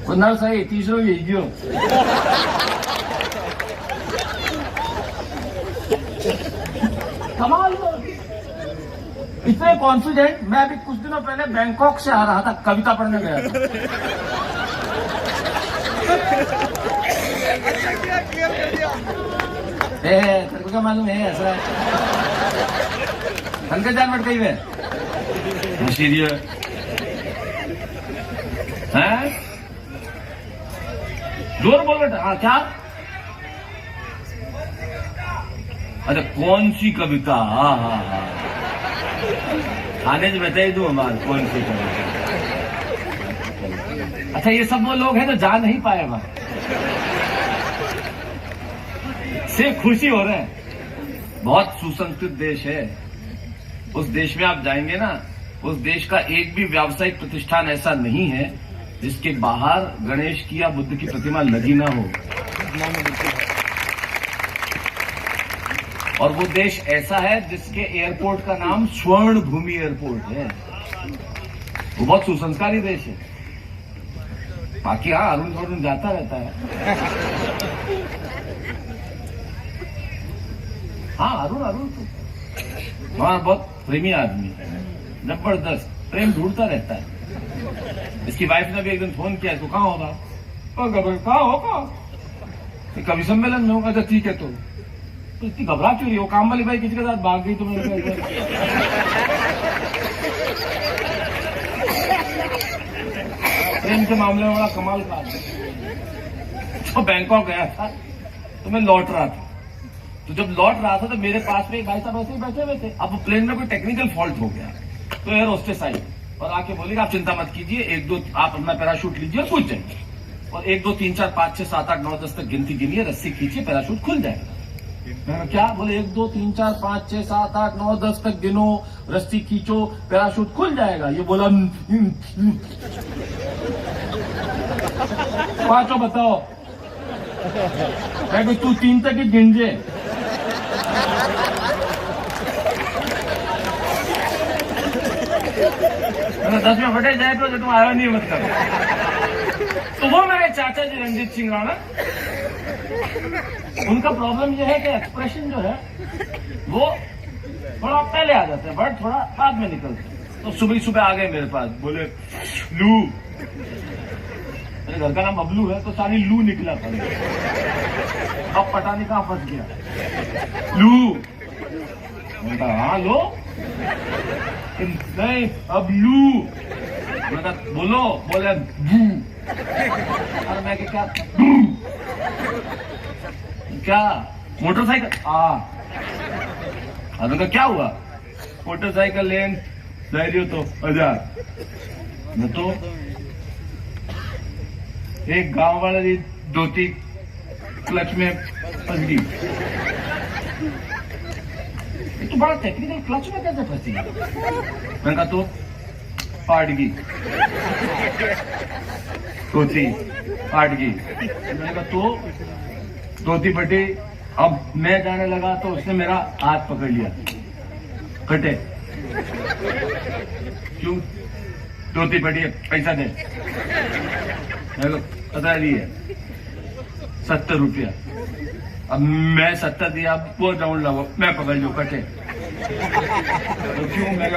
वो नर सही तीसरो ही गयो। कमाल, इतने कॉन्फिडेंट। मैं अभी कुछ दिनों पहले बैंकॉक से आ रहा था, कविता पढ़ने गया था। तेरे को क्या मालूम है ऐसा हल्का जानवर कही है जोर बोल रहे। हाँ क्या, अच्छा कौन सी कविता? हाँ हाँ हाँ, खाने से बता ही दो हमारे कौन सी कविता। अच्छा, ये सब वो लोग हैं जो जा नहीं पाए वहां से खुशी हो रहे हैं। बहुत सुसंस्कृत देश है। उस देश में आप जाएंगे ना, उस देश का एक भी व्यावसायिक प्रतिष्ठान ऐसा नहीं है जिसके बाहर गणेश की या बुद्ध की प्रतिमा लगी ना हो। और वो देश ऐसा है जिसके एयरपोर्ट का नाम स्वर्ण भूमि एयरपोर्ट है। वो बहुत सुसंस्कारी देश है। बाकी हाँ, अरुण जाता रहता है। हाँ, अरुण वहां बहुत प्रेमी आदमी है, जबरदस्त प्रेम ढूंढता रहता है। इसकी वाइफ ने भी एक दिन फोन किया, तो कहाँ होगा? कहाँ होगा? कवि सम्मेलन में होगा। तो ठीक है, तो इतनी घबरा क्यों रही हो? काम वाली भाई किसी के साथ भाग गई तो मैंने प्रेम के मामले में बड़ा कमाल का। तो बैंकॉक गया था, तो मैं लौट रहा था। तो जब लौट रहा था तो मेरे पास में एक भाई साहब ऐसे ही बैठे हुए थे। अब प्लेन में कोई टेक्निकल फॉल्ट हो गया, तो एयर होस्टेस आई और आके बोली आप चिंता मत कीजिए, 1 2 आप अपना पैराशूट लीजिए और कूद जाइए। और 1 2 3 4 5 6 7 8 9 10 तक गिनती गिनिए, रस्सी खींचिए, पैराशूट खुल जाएगा। क्या बोले? 1 2 3 4 5 6 7 8 9 10 तक गिनो, रस्सी खींचो, पैराशूट खुल जाएगा। ये बोला 5 बताओ। मैं तू 3 तक ही गिन जे। मैंने 10 में फटे जाए तो तुम आया नहीं मतलब। तो वो मेरे चाचा जी रंजीत सिंह राणा उनका प्रॉब्लम यह है कि एक्सप्रेशन जो है वो थोड़ा पहले आ जाते हैं, वर्ड थोड़ा बाद में निकलते हैं। तो सुबह सुबह आ गए मेरे पास, बोले लू, मेरे घर का नाम अबलू है तो सारी लू निकला था। अब पता नहीं कहां फंस गया। लू, मैंने कहा हाँ लो, नहीं अब लू, मैंने कहा बोलो, बोले बू। और मैं क्या क्या मोटरसाइकिल उनका क्या हुआ, मोटरसाइकिल लेन जाए तो 1000 न तो एक गांव वाले धोती क्लच में फंस गई। तो बड़ा टेक्निकल, क्लच में कैसे फंसी? मैंने कहा तो फाट गई धोती, फाट गई। मैंने कहा तो धोती फटी, अब मैं जाने लगा तो उसने मेरा हाथ पकड़ लिया, फटे क्यों? धोती फटी है, पैसा दे। पता नहीं है 70 रुपया। अब मैं 70 दिया, वो डाउन लगा, मैं पकड़ लो, कटे तो क्यों? मैं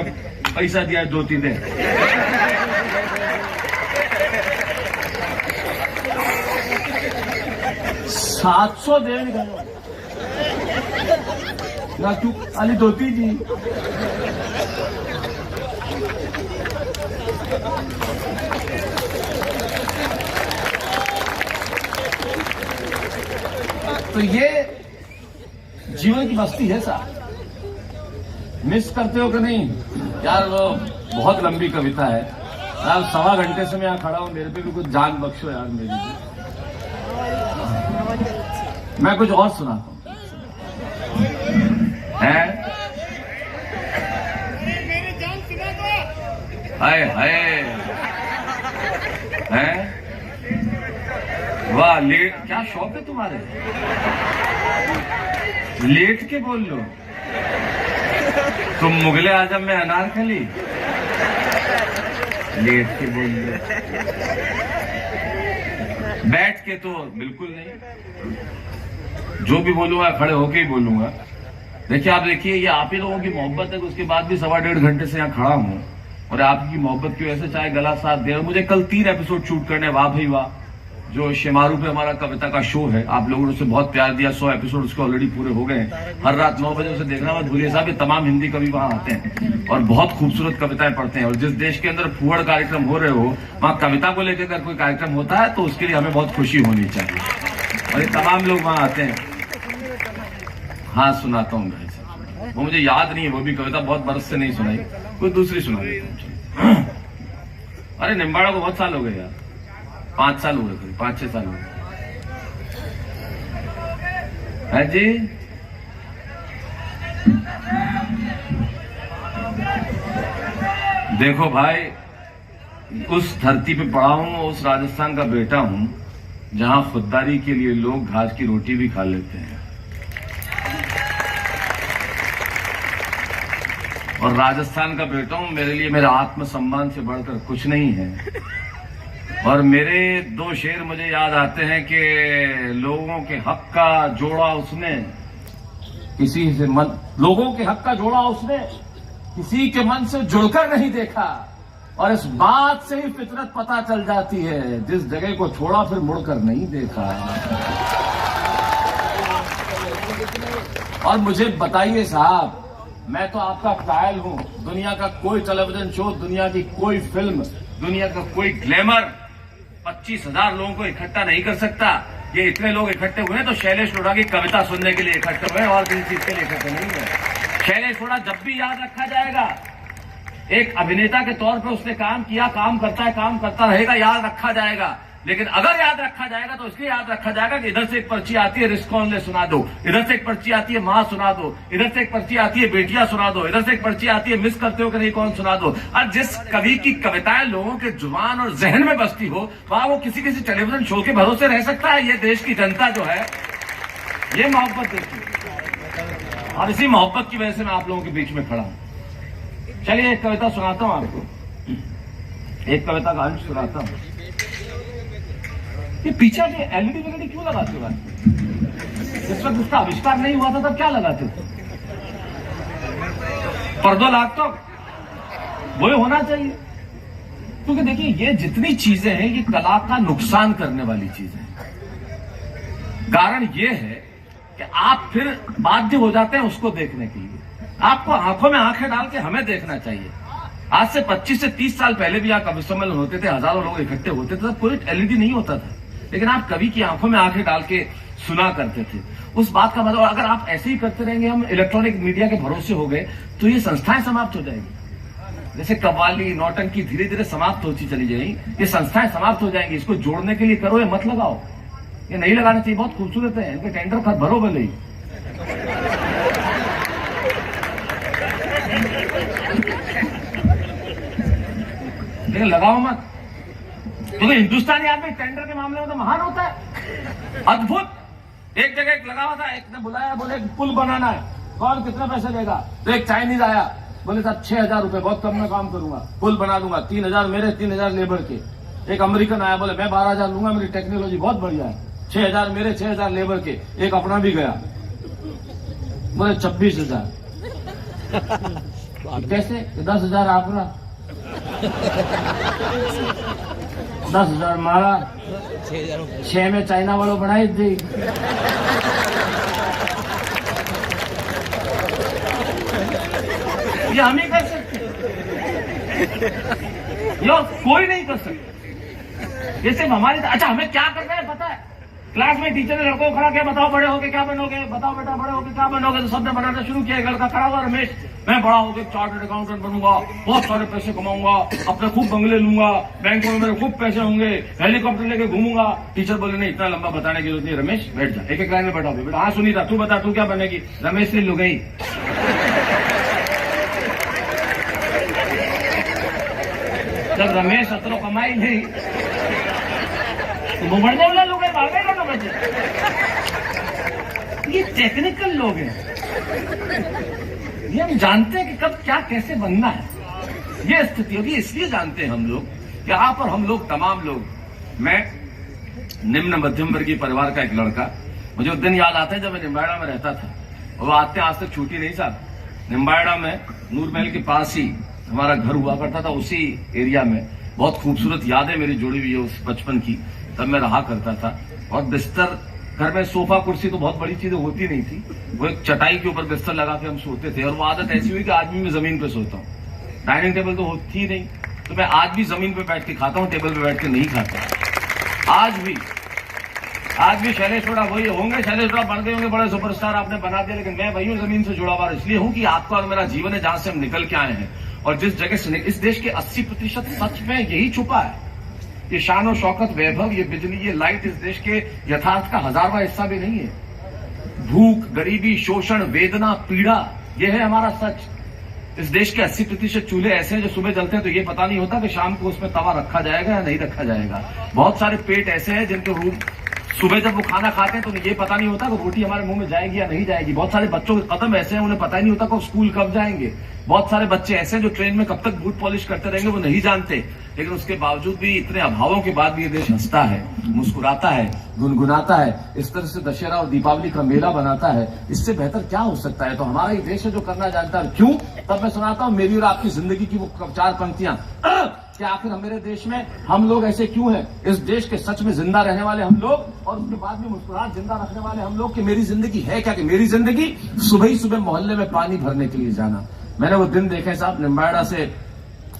पैसा दिया, धोती दे। $700 देने गए ना, तू खाली धोती जी। तो ये जीवन की मस्ती है साहब। मिस करते हो कि नहीं यार? वो बहुत लंबी कविता है यार, 1.25 घंटे से मैं यहाँ खड़ा हूं, मेरे पे भी कुछ जान बख्शो यार मेरी भी। मैं कुछ और सुनाता हूं है। हाय हाय है, वाह लेट, क्या शौक है तुम्हारे, लेट के बोल लो। तुम मुगले आजम में अनारकली, लेट के बोल लो। बैठ के तो बिल्कुल नहीं, जो भी बोलूंगा खड़े होके ही बोलूंगा। देखिए आप देखिए, ये आप ही लोगों की मोहब्बत है, उसके बाद भी 1.25 घंटे से यहाँ खड़ा हूं, और आपकी मोहब्बत की वजह से चाहे गला साथ दे। और मुझे कल 3 एपिसोड शूट करने, वाह भाई वाह, जो शेमारू पे हमारा कविता का शो है, आप लोगों ने उसे बहुत प्यार दिया। 100 एपिसोड उसके ऑलरेडी पूरे हो गए हैं। हर रात 9 बजे उसे देखना मत भूलिए साहब। ये तमाम हिंदी कवि वहां आते हैं और बहुत खूबसूरत कविताएं पढ़ते हैं। और जिस देश के अंदर फूहड़ कार्यक्रम हो रहे हो, वहां कविता को लेकर अगर कोई कार्यक्रम होता है तो उसके लिए हमें बहुत खुशी होनी चाहिए। और ये तमाम लोग वहां आते हैं। हाँ सुनाता हूँ भाई साहब, वो मुझे याद नहीं है, वो भी कविता बहुत बरस से नहीं सुनाई, कोई दूसरी सुना देता हूँ। अरे निम्बाड़ा को बहुत साल हो गए यार, 5 साल हो गए, 5-6 साल हो गए है जी। देखो भाई, उस धरती पे पड़ा हूं, उस राजस्थान का बेटा हूं जहां खुददारी के लिए लोग घास की रोटी भी खा लेते हैं। और राजस्थान का बेटा हूं, मेरे लिए मेरा आत्मसम्मान से बढ़कर कुछ नहीं है। और मेरे 2 शेर मुझे याद आते हैं कि लोगों के हक का जोड़ा उसने किसी से मन, लोगों के हक का जोड़ा उसने किसी के मन से जुड़कर नहीं देखा। और इस बात से ही फितरत पता चल जाती है, जिस जगह को छोड़ा फिर मुड़कर नहीं देखा। और मुझे बताइए साहब, मैं तो आपका कायल हूं। दुनिया का कोई टेलीविजन शो, दुनिया की कोई फिल्म, दुनिया का कोई ग्लैमर 25,000 लोगों को इकट्ठा नहीं कर सकता। ये इतने लोग इकट्ठे हुए हैं तो शैलेश लोढ़ा की कविता सुनने के लिए इकट्ठे हुए, और किसी चीज के लिए इकट्ठे नहीं हुए। शैलेश लोढ़ा जब भी याद रखा जाएगा, एक अभिनेता के तौर पर उसने काम किया, काम करता है, काम करता रहेगा, याद रखा जाएगा। लेकिन अगर याद रखा जाएगा तो इसलिए याद रखा जाएगा कि इधर से एक पर्ची आती है रिस्कॉन ले सुना दो, इधर से एक पर्ची आती है मां सुना दो, इधर से एक पर्ची आती है बेटियां सुना दो, इधर से एक पर्ची आती है मिस करते हो कि नहीं कौन सुना दो। और जिस कवि की कविताएं लोगों के जुबान और जहन में बसती हो, वहां वो किसी किसी टेलीविजन शो के भरोसे रह सकता है। ये देश की जनता जो है, ये मोहब्बत देती है, और इसी मोहब्बत की वजह से मैं आप लोगों के बीच में खड़ा हूं। चलिए एक कविता सुनाता हूं आपको, एक कविता का अंश सुनाता हूं। ये पीछे एलईडी वेलईडी क्यों लगाते हो? जिस वक्त उसका आविष्कार नहीं हुआ था तब क्या लगाते थे? पर्दो लाग तो वो होना चाहिए। क्योंकि देखिए ये जितनी चीजें हैं ये कला का नुकसान करने वाली चीजें हैं। कारण ये है कि आप फिर बाध्य हो जाते हैं उसको देखने के लिए। आपको आंखों में आंखें डाल के हमें देखना चाहिए। आज से 25 से 30 साल पहले भी यहाँ कवि सम्मेलन होते थे, हजारों लोग इकट्ठे होते थे, तब कोई एलईडी नहीं होता था, लेकिन आप कवि की आंखों में आंखें डाल के सुना करते थे। उस बात का मतलब अगर आप ऐसे ही करते रहेंगे, हम इलेक्ट्रॉनिक मीडिया के भरोसे हो गए, तो ये संस्थाएं समाप्त हो जाएंगी। जैसे कव्वाली नौटंकी धीरे धीरे समाप्त होती चली जाएगी, ये संस्थाएं समाप्त हो जाएंगी। इसको जोड़ने के लिए करो, ये मत लगाओ, ये नहीं लगाना चाहिए। बहुत खूबसूरत है, इनके टेंडर खत भरो भले ही। लेकिन लगाओ मत, क्योंकि हिंदुस्तानी आदमी टेंडर के मामले में तो महान होता है, अद्भुत। एक जगह एक लगा हुआ था, एक ने बुलाया, बोले पुल बनाना है, कौन कितना पैसे देगा? तो एक चाइनीज आया, बोले साहब 6,000 रुपए, बहुत कम में काम करूंगा, पुल बना दूंगा, 3,000 मेरे, 3,000 लेबर के। एक अमेरिकन आया, बोले मैं 12,000 लूंगा, मेरी टेक्नोलॉजी बहुत बढ़िया है, 6,000 मेरे, 6,000 लेबर के। एक अपना भी गया, बोले 26,000। कैसे? 10,000 आपका, 10,000 मारा, 6 में चाइना वालों बढ़ाई थी। ये हम ही कर सकते, ये कोई नहीं कर सकता। ये सिर्फ हमारी। अच्छा हमें क्या करना है पता है? क्लास में टीचर ने लड़कों को खड़ा किया, बताओ बड़े होके क्या बनोगे, बताओ बेटा बड़े होके क्या बनोगे। तो सबने बनाना शुरू किया। एक लड़का खड़ा हुआ, रमेश, मैं बड़ा होकर चार्टर्ड अकाउंटेंट बनूंगा, बहुत सारे पैसे कमाऊंगा, अपने खूब बंगले लूंगा, बैंकों में मेरे खूब पैसे होंगे, हेलीकॉप्टर लेके घूमूंगा। टीचर बोले नहीं, इतना लंबा बताने की जरूरत नहीं, रमेश बैठ जा, एक एक लाइन में बैठा बेटा। हाँ सुनीता तू बता, तू क्या बनेगी? रमेश से लुगाई। जब रमेश सत्रों कमाई नहीं तो वो बढ़ने वाला लोग भागेगा ना बच्चे। ये टेक्निकल लोग हैं, ये हम जानते हैं कि कब क्या कैसे बनना है। ये स्थिति होगी, इसलिए जानते हैं हम लोग। यहाँ पर हम लोग तमाम लोग, मैं निम्न मध्यम वर्गीय परिवार का एक लड़का, मुझे उस दिन याद आता है जब मैं निम्बाड़ा में रहता था, और वो आते आज तक छूटी नहीं साहब। निम्बाड़ा में नूर महल के पास ही हमारा घर हुआ करता था, उसी एरिया में। बहुत खूबसूरत यादें मेरी जुड़ी हुई है उस बचपन की, तब मैं रहा करता था। और बिस्तर, घर में सोफा कुर्सी तो बहुत बड़ी चीजें होती नहीं थी, वो एक चटाई के ऊपर बिस्तर लगा के हम सोते थे। और वो आदत ऐसी हुई कि आज भी मैं जमीन पे सोता हूँ। डाइनिंग टेबल तो होती ही नहीं, तो मैं आज भी जमीन पे बैठ के खाता हूँ, टेबल पे बैठ के नहीं खाता। आज भी शैलेश बड़ा वही होंगे, शैलेश बड़ा बन गए होंगे, बड़े सुपरस्टार आपने बना दिया, लेकिन मैं वही हूँ, जमीन से जुड़ा हुआ इसलिए हूँ कि आपका और मेरा जीवन है जहां से हम निकल के आए हैं। और जिस जगह से इस देश के 80% सच में यही छुपा है। ये शान और शौकत, वैभव, ये बिजली, ये लाइट इस देश के यथार्थ का 1000वां हिस्सा भी नहीं है। भूख, गरीबी, शोषण, वेदना, पीड़ा, ये है हमारा सच। इस देश के 80% चूल्हे ऐसे हैं जो सुबह जलते हैं तो ये पता नहीं होता कि शाम को उसमें तवा रखा जाएगा या नहीं रखा जाएगा। बहुत सारे पेट ऐसे हैं जिनके सुबह जब वो खाना खाते हैं तो ये पता नहीं होता कि रोटी हमारे मुंह में जाएगी या नहीं जाएगी। बहुत सारे बच्चों के कदम ऐसे हैं, उन्हें पता ही नहीं होता कि स्कूल कब जाएंगे। बहुत सारे बच्चे ऐसे हैं जो ट्रेन में कब तक बूट पॉलिश करते रहेंगे वो नहीं जानते। लेकिन उसके बावजूद भी, इतने अभावों के बाद भी ये देश हंसता है, मुस्कुराता है, गुनगुनाता है। इस तरह से दशहरा और दीपावली का मेला बनाता है। इससे बेहतर क्या हो सकता है? तो हमारा ही देश है जो करना जानता है। क्यों? तब मैं सुनाता हूं मेरी और आपकी जिंदगी की वो 4 पंक्तियां कि आखिर हम, मेरे देश में हम लोग ऐसे क्यों हैं? इस देश के सच में जिंदा रहने वाले हम लोग, और उसके बाद भी मुस्कुराहट जिंदा रखने वाले हम लोग। कि मेरी जिंदगी है क्या? कि मेरी जिंदगी सुबह ही सुबह मोहल्ले में पानी भरने के लिए जाना। मैंने वो दिन देखे साहब, निम्बाड़ा से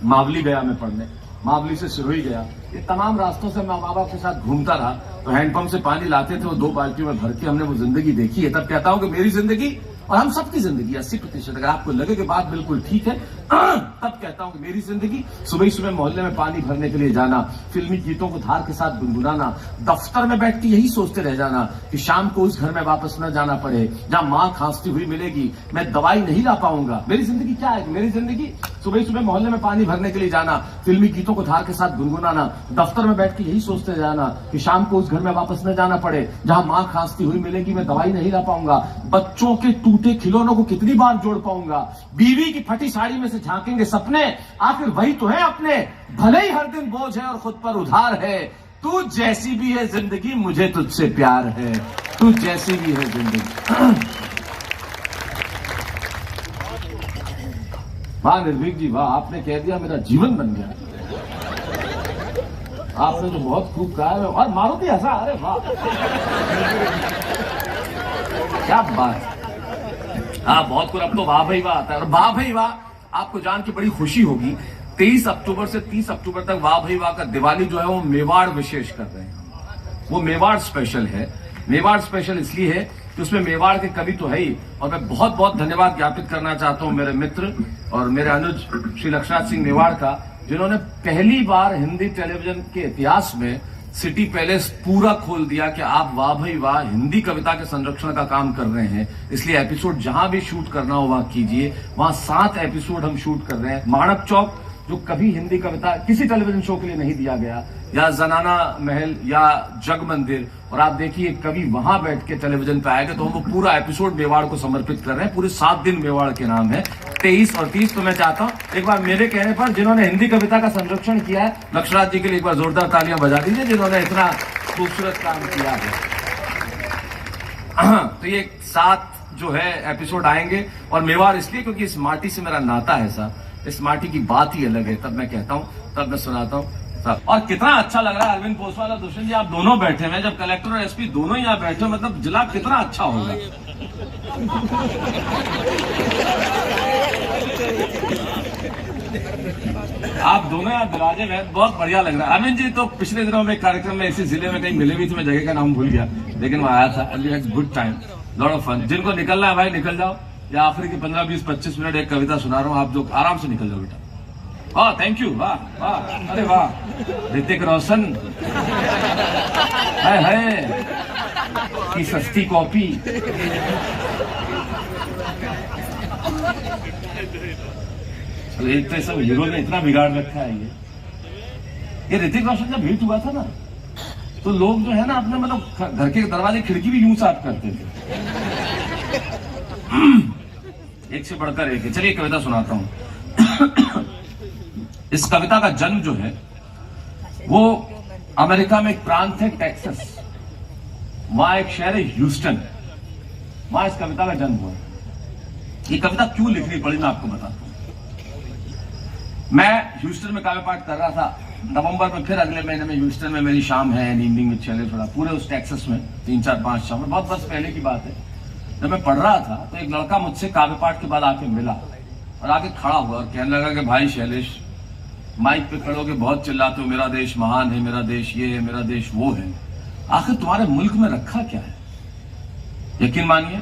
मावली गया मैं पढ़ने, मावली से सिरोही गया, ये तमाम रास्तों से मैं माँ बाप के साथ घूमता रहा। तो हैंडपंप से पानी लाते थे, वो 2 बाल्टियों में भर के हमने वो जिंदगी देखी है। तब कहता हूं कि मेरी जिंदगी और हम सबकी जिंदगी 80%, अगर आपको लगे कि बात बिल्कुल ठीक है, तब कहता हूं कि मेरी जिंदगी सुबह सुबह मोहल्ले में पानी भरने के लिए जाना, फिल्मी गीतों को धार के साथ गुनगुनाना, दफ्तर में बैठ के यही सोचते रह जाना कि शाम को उस घर में वापस न जाना पड़े जहां मां खांसती हुई मिलेगी, मैं दवाई नहीं ला पाऊंगा। मेरी जिंदगी क्या है? मेरी जिंदगी सुबह सुबह मोहल्ले में पानी भरने के लिए जाना, फिल्मी गीतों को धार के साथ गुनगुनाना, दफ्तर में बैठ के यही सोचते जाना कि शाम को उस घर में वापस न जाना पड़े जहां मां खांसती हुई मिलेगी, मैं दवाई नहीं ला पाऊंगा। बच्चों के टूटे खिलौनों को कितनी बार जोड़ पाऊंगा, बीवी की फटी साड़ी में से झांकेंगे सपने, आखिर वही तो है अपने, भले ही हर दिन बोझ है और खुद पर उधार है, तू जैसी भी है जिंदगी मुझे तुझसे प्यार है, तू जैसी भी है जिंदगी। वाह निर्भीक जी वाह, आपने कह दिया मेरा जीवन बन गया। आपने तो बहुत खूब कहा है। और मारुति हंसा, अरे वाह क्या बात। हाँ बहुत कुछ। अब तो वाह भाई वाह आता है। और वाह भाई वाह आपको जान के बड़ी खुशी होगी, 23 अक्टूबर से 30 अक्टूबर तक वाह भाई वाह का दिवाली जो है वो मेवाड़ विशेष कर रहे हैं। वो मेवाड़ स्पेशल है। मेवाड़ स्पेशल इसलिए है कि उसमें मेवाड़ के कवि तो है ही, और मैं बहुत बहुत धन्यवाद ज्ञापित करना चाहता हूं मेरे मित्र और मेरे अनुज श्री लक्षराज सिंह मेवाड़ का, जिन्होंने पहली बार हिंदी टेलीविजन के इतिहास में सिटी पैलेस पूरा खोल दिया कि आप वाह भाई वाह हिंदी कविता के संरक्षण का काम कर रहे हैं, इसलिए एपिसोड जहां भी शूट करना हो वहां कीजिए। वहां 7 एपिसोड हम शूट कर रहे हैं। माणक चौक जो कभी हिंदी कविता किसी टेलीविजन शो के लिए नहीं दिया गया, या जनाना महल या जग मंदिर, और आप देखिए कभी वहां बैठ के टेलीविजन पे आएगा, तो हम वो पूरा एपिसोड मेवाड़ को समर्पित कर रहे हैं। पूरे 7 दिन मेवाड़ के नाम है, 23 और 30। तो मैं चाहता हूं एक बार मेरे कहने पर जिन्होंने हिंदी कविता का संरक्षण किया है, लक्षराज जी के लिए एक बार जोरदार तालियां बजा दीजिए, जिन्होंने इतना खूबसूरत काम किया है। तो ये 7 जो है एपिसोड आएंगे, और मेवाड़ इसलिए क्योंकि इस माटी से मेरा नाता है साहब, इस माटी की बात ही अलग है। तब मैं कहता हूं, तब मैं सुनाता हूं साहब। और कितना अच्छा लग रहा है अरविंद पोसवाल और दुष्यंत जी आप दोनों बैठे हैं, जब कलेक्टर और एसपी दोनों यहाँ बैठे, मतलब जिला कितना अच्छा होगा। आप दोनों यहाँ विराजे में बहुत बढ़िया लग रहा है। अरविंद जी तो पिछले दिनों में एक कार्यक्रम में इसी जिले में कहीं मिले भी थे, मैं जगह का नाम भूल गया, लेकिन वो आया था। Good time, lot of fun. जिनको निकलना है भाई निकल जाओ, या आखिरी के 15, 20, 25 मिनट एक कविता सुना रहा हूँ, आप लोग आराम से निकल जाओ बेटा। वाह थैंक यू, वाह वाह, अरे वाह। ऋतिक रोशन है की सस्ती कॉपी। एक तो सब हीरो ने इतना बिगाड़ रखा है। ये ऋतिक रोशन जब हिट हुआ था ना, तो लोग जो है ना अपने मतलब घर के दरवाजे खिड़की भी यूं साफ करते थे। एक से बढ़कर एक है। चलिए कविता सुनाता हूं। इस कविता का जन्म जो है वो अमेरिका में एक प्रांत है टेक्सास, वहां एक शहर है ह्यूस्टन, वहां इस कविता का जन्म हुआ। ये कविता क्यों लिखनी पड़ी मैं आपको बताता हूं। मैं ह्यूस्टन में काव्य पाठ कर रहा था, नवंबर में फिर अगले महीने में ह्यूस्टन में मेरी शाम है, इवनिंग में चले थोड़ा पूरे उस टेक्सास में 3, 4, 5 शाम, बहुत बस पहले की बात है। जब मैं पढ़ रहा था तो एक लड़का मुझसे काव्य पाठ के बाद आके मिला और आके खड़ा हुआ और कहने लगा कि भाई शैलेश, माइक पे खड़े होके बहुत चिल्लाते हो मेरा देश महान है, मेरा देश ये है, मेरा देश वो है, आखिर तुम्हारे मुल्क में रखा क्या है? यकीन मानिए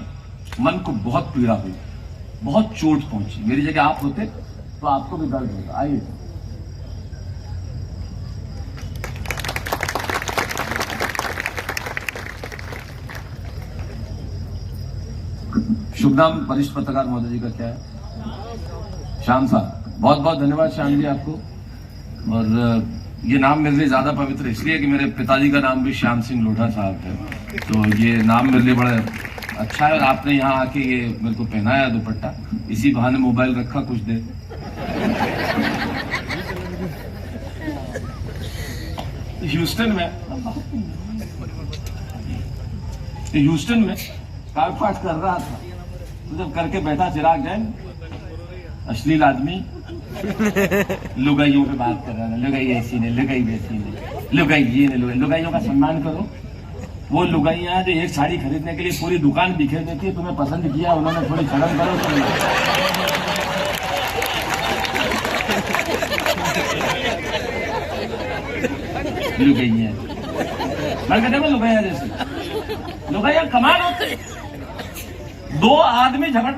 मन को बहुत पीड़ा हुई, बहुत चोट पहुंची। मेरी जगह आप होते तो आपको भी दर्द होता। आइए शुभ नाम वरिष्ठ पत्रकार महोदय जी का क्या है? श्याम साहब। बहुत बहुत धन्यवाद श्याम जी आपको। और ये नाम मेरे लिए ज्यादा पवित्र इसलिए कि मेरे पिताजी का नाम भी श्याम सिंह लोढ़ा साहब है, तो ये नाम मेरे लिए बड़ा अच्छा है। और आपने यहाँ आके ये मेरे को पहनाया दुपट्टा, इसी बहाने मोबाइल रखा कुछ देर। ह्यूस्टन में काव्य पाठ कर रहा था, तो जब करके बैठा चिराग जैन, अश्लील आदमी लुगाइयों पे बात कर रहा है, लुगाई ऐसी ने, लुगाई वैसी ने, लुगाई ये ने, लुगाइयों का सम्मान करो। वो लुगाइयां जो एक साड़ी खरीदने के लिए पूरी दुकान बिखेर देती है, तुम्हें पसंद किया उन्होंने, थोड़ी शर्म करो तुम। लुगाइयां मैं कहता हूँ लुगाइया जैसे, लुगाइया कमाल होते। 2 आदमी झगड़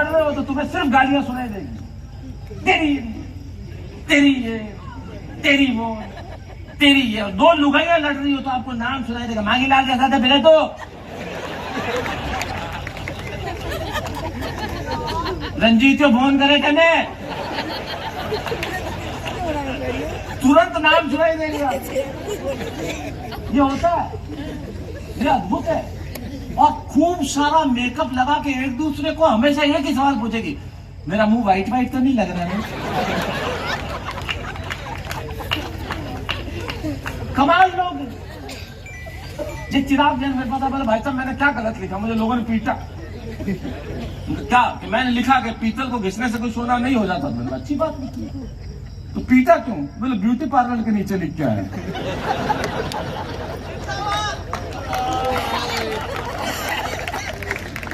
रहे हो तो तुम्हें सिर्फ गालियां सुनाई देगी, तेरी तेरी ये, तेरी वो, तेरी ये। 2 लुगाइयां लड़ रही हो तो आपको नाम सुनाई देगा, मांगी लाल के साथ है पहले तो रंजीत फोन करे कने, तुरंत नाम सुनाई देगा। ये होता है, ये अद्भुत है। और खूब सारा मेकअप लगा के एक दूसरे को हमेशा एक ही सवाल पूछेगी, मेरा मुंह वाइट वाइट तो नहीं लग रहा है? कमाल लोग हैं। ये चिराग जैन मेरे पास बोले भाई साहब मैंने क्या गलत लिखा, मुझे लोगों ने पीटा। क्या कि मैंने लिखा कि पीतल को घिसने से कोई सोना नहीं हो जाता। मैंने अच्छी बात लिखी, तो पीटा क्यों? बोले ब्यूटी पार्लर के नीचे लिख के आया।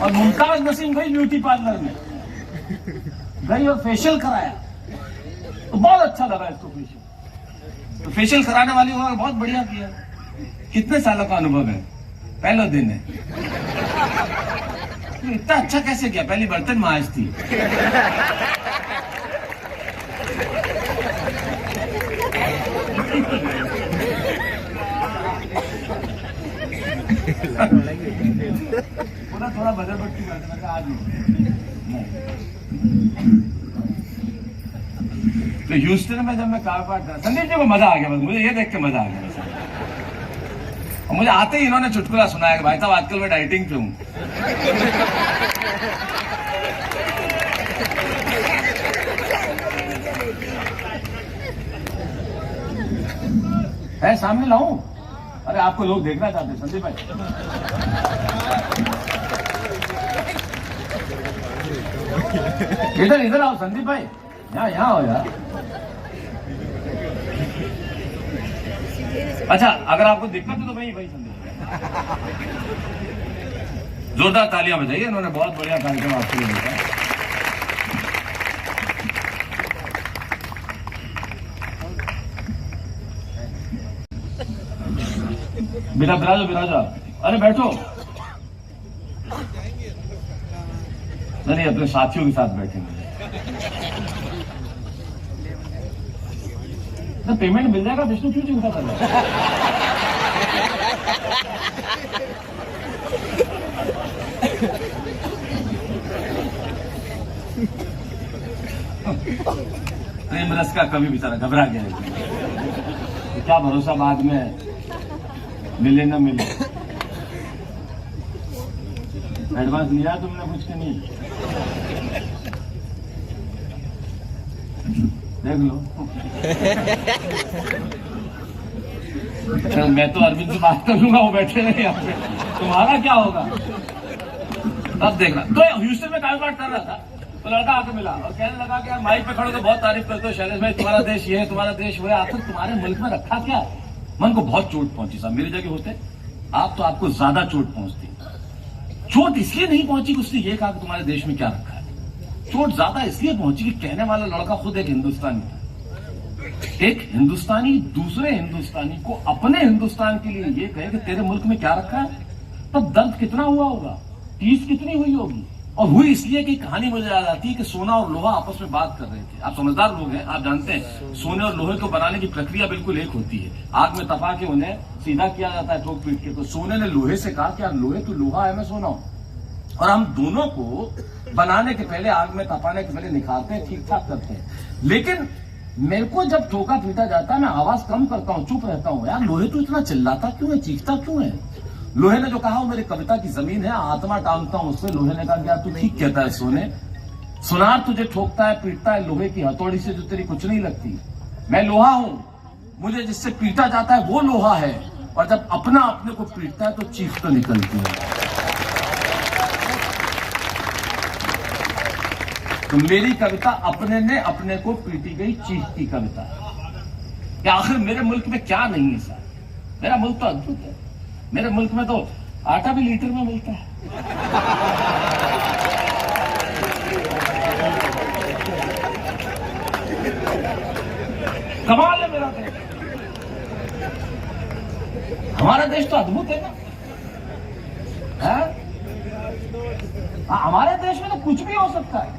और मुमताज नसीम गई ब्यूटी पार्लर में, गई और फेशियल कराया, तो बहुत अच्छा लगा इसको फेशियल। तो फेशियल कराने वाली को बहुत बढ़िया किया। कितने सालों का अनुभव है? पहला दिन है। तो इतना अच्छा कैसे किया? पहली बर्तन माज थी। थोड़ा बदल बट्टी करते आज नहीं। तो ह्यूस्टन में जब मैं कार पार्ट था, संदीप जी को मजा आ गया। बस मुझे ये देख के मजा आ गया। और मुझे आते ही इन्होंने चुटकुला सुनाया कि भाई साहब आजकल मैं डाइटिंग पे हूं। है सामने लाऊं? अरे आपको लोग देखना चाहते संदीप भाई। इधर इधर आओ संदीप भाई, यहाँ हो यार। अच्छा अगर आपको दिक्कत है तो भाई संदीप जोरदार तालियां बजाइए, इन्होंने बहुत बढ़िया कार्यक्रम आपके लिए देखा। बिराजा अरे बैठो। नहीं अपने साथियों के साथ बैठेंगे। तो पेमेंट मिल जाएगा, विष्णु क्यों चिंता कर रहा है? प्रेम रस का कभी बेचारा घबरा गया। तो क्या भरोसा बाद में मिले न मिले। एडवांस लिया तुमने कुछ के नहीं? देख लो। मैं तो अरविंद से बात कर लूंगा, वो बैठे नहीं यहाँ पे। तुम्हारा क्या होगा अब देखना। तो ह्यूस्टन में कारोबार कर रहा था, तो लड़का आके मिला और कहने लगा कि यार माइक पे खड़े तो बहुत तारीफ करते हो शैलेश भाई, तुम्हारा देश ये है, तुम्हारा देश वो है, आखिर तुम्हारे मुल्क में रखा क्या है? मन को बहुत चोट पहुंची साहब। मेरी जगह होते आप तो आपको ज्यादा चोट पहुंचती। चोट इसलिए नहीं पहुंची कि उसने ये कहा कि तुम्हारे देश में क्या रखा है। चोट ज्यादा इसलिए पहुंची कि कहने वाला लड़का खुद एक हिंदुस्तानी था। एक हिंदुस्तानी दूसरे हिंदुस्तानी को अपने हिंदुस्तान के लिए ये कहे कि तेरे मुल्क में क्या रखा है, तब दर्द कितना हुआ होगा, टीस कितनी हुई होगी। और हुई इसलिए कि कहानी मुझे याद आती है कि सोना और लोहा आपस में बात कर रहे थे। आप समझदार लोग हैं, आप जानते हैं सोने और लोहे को बनाने की प्रक्रिया बिल्कुल एक होती है। आग में तपा के उन्हें सीधा किया जाता है ठोक पीट के। तो सोने ने लोहे से कहा कि यार लोहे तो लोहा है, मैं सोना हूं। और हम दोनों को बनाने के पहले, आग में तपाने के पहले निखारते हैं, ठीक ठाक करते हैं। लेकिन मेरे को जब ठोका पीटा जाता है मैं आवाज कम करता हूं, चुप रहता हूं। यार लोहे तो इतना चिल्लाता क्यों है, चीखता क्यों है? लोहे ने जो कहा वो मेरी कविता की जमीन है, आत्मा टांगता हूं उससे। लोहे ने कहा कि यार तू ठीक कहता है सोने, सुनार तुझे ठोकता है पीटता है लोहे की हथौड़ी से जो तेरी कुछ नहीं लगती। मैं लोहा हूं, मुझे जिससे पीटा जाता है वो लोहा है, और जब अपना अपने को पीटता है तो चीख तो निकलती है। तो मेरी कविता अपने ने अपने को पीटी गई चीख की कविता है कि आखिर मेरे मुल्क में क्या नहीं है सर। मेरा मुल्क तो अद्भुत है। मेरे मुल्क में तो आटा भी लीटर में मिलता है। कमाल है मेरा देश। हमारा देश तो अद्भुत है ना। हमारे देश में तो कुछ भी हो सकता है,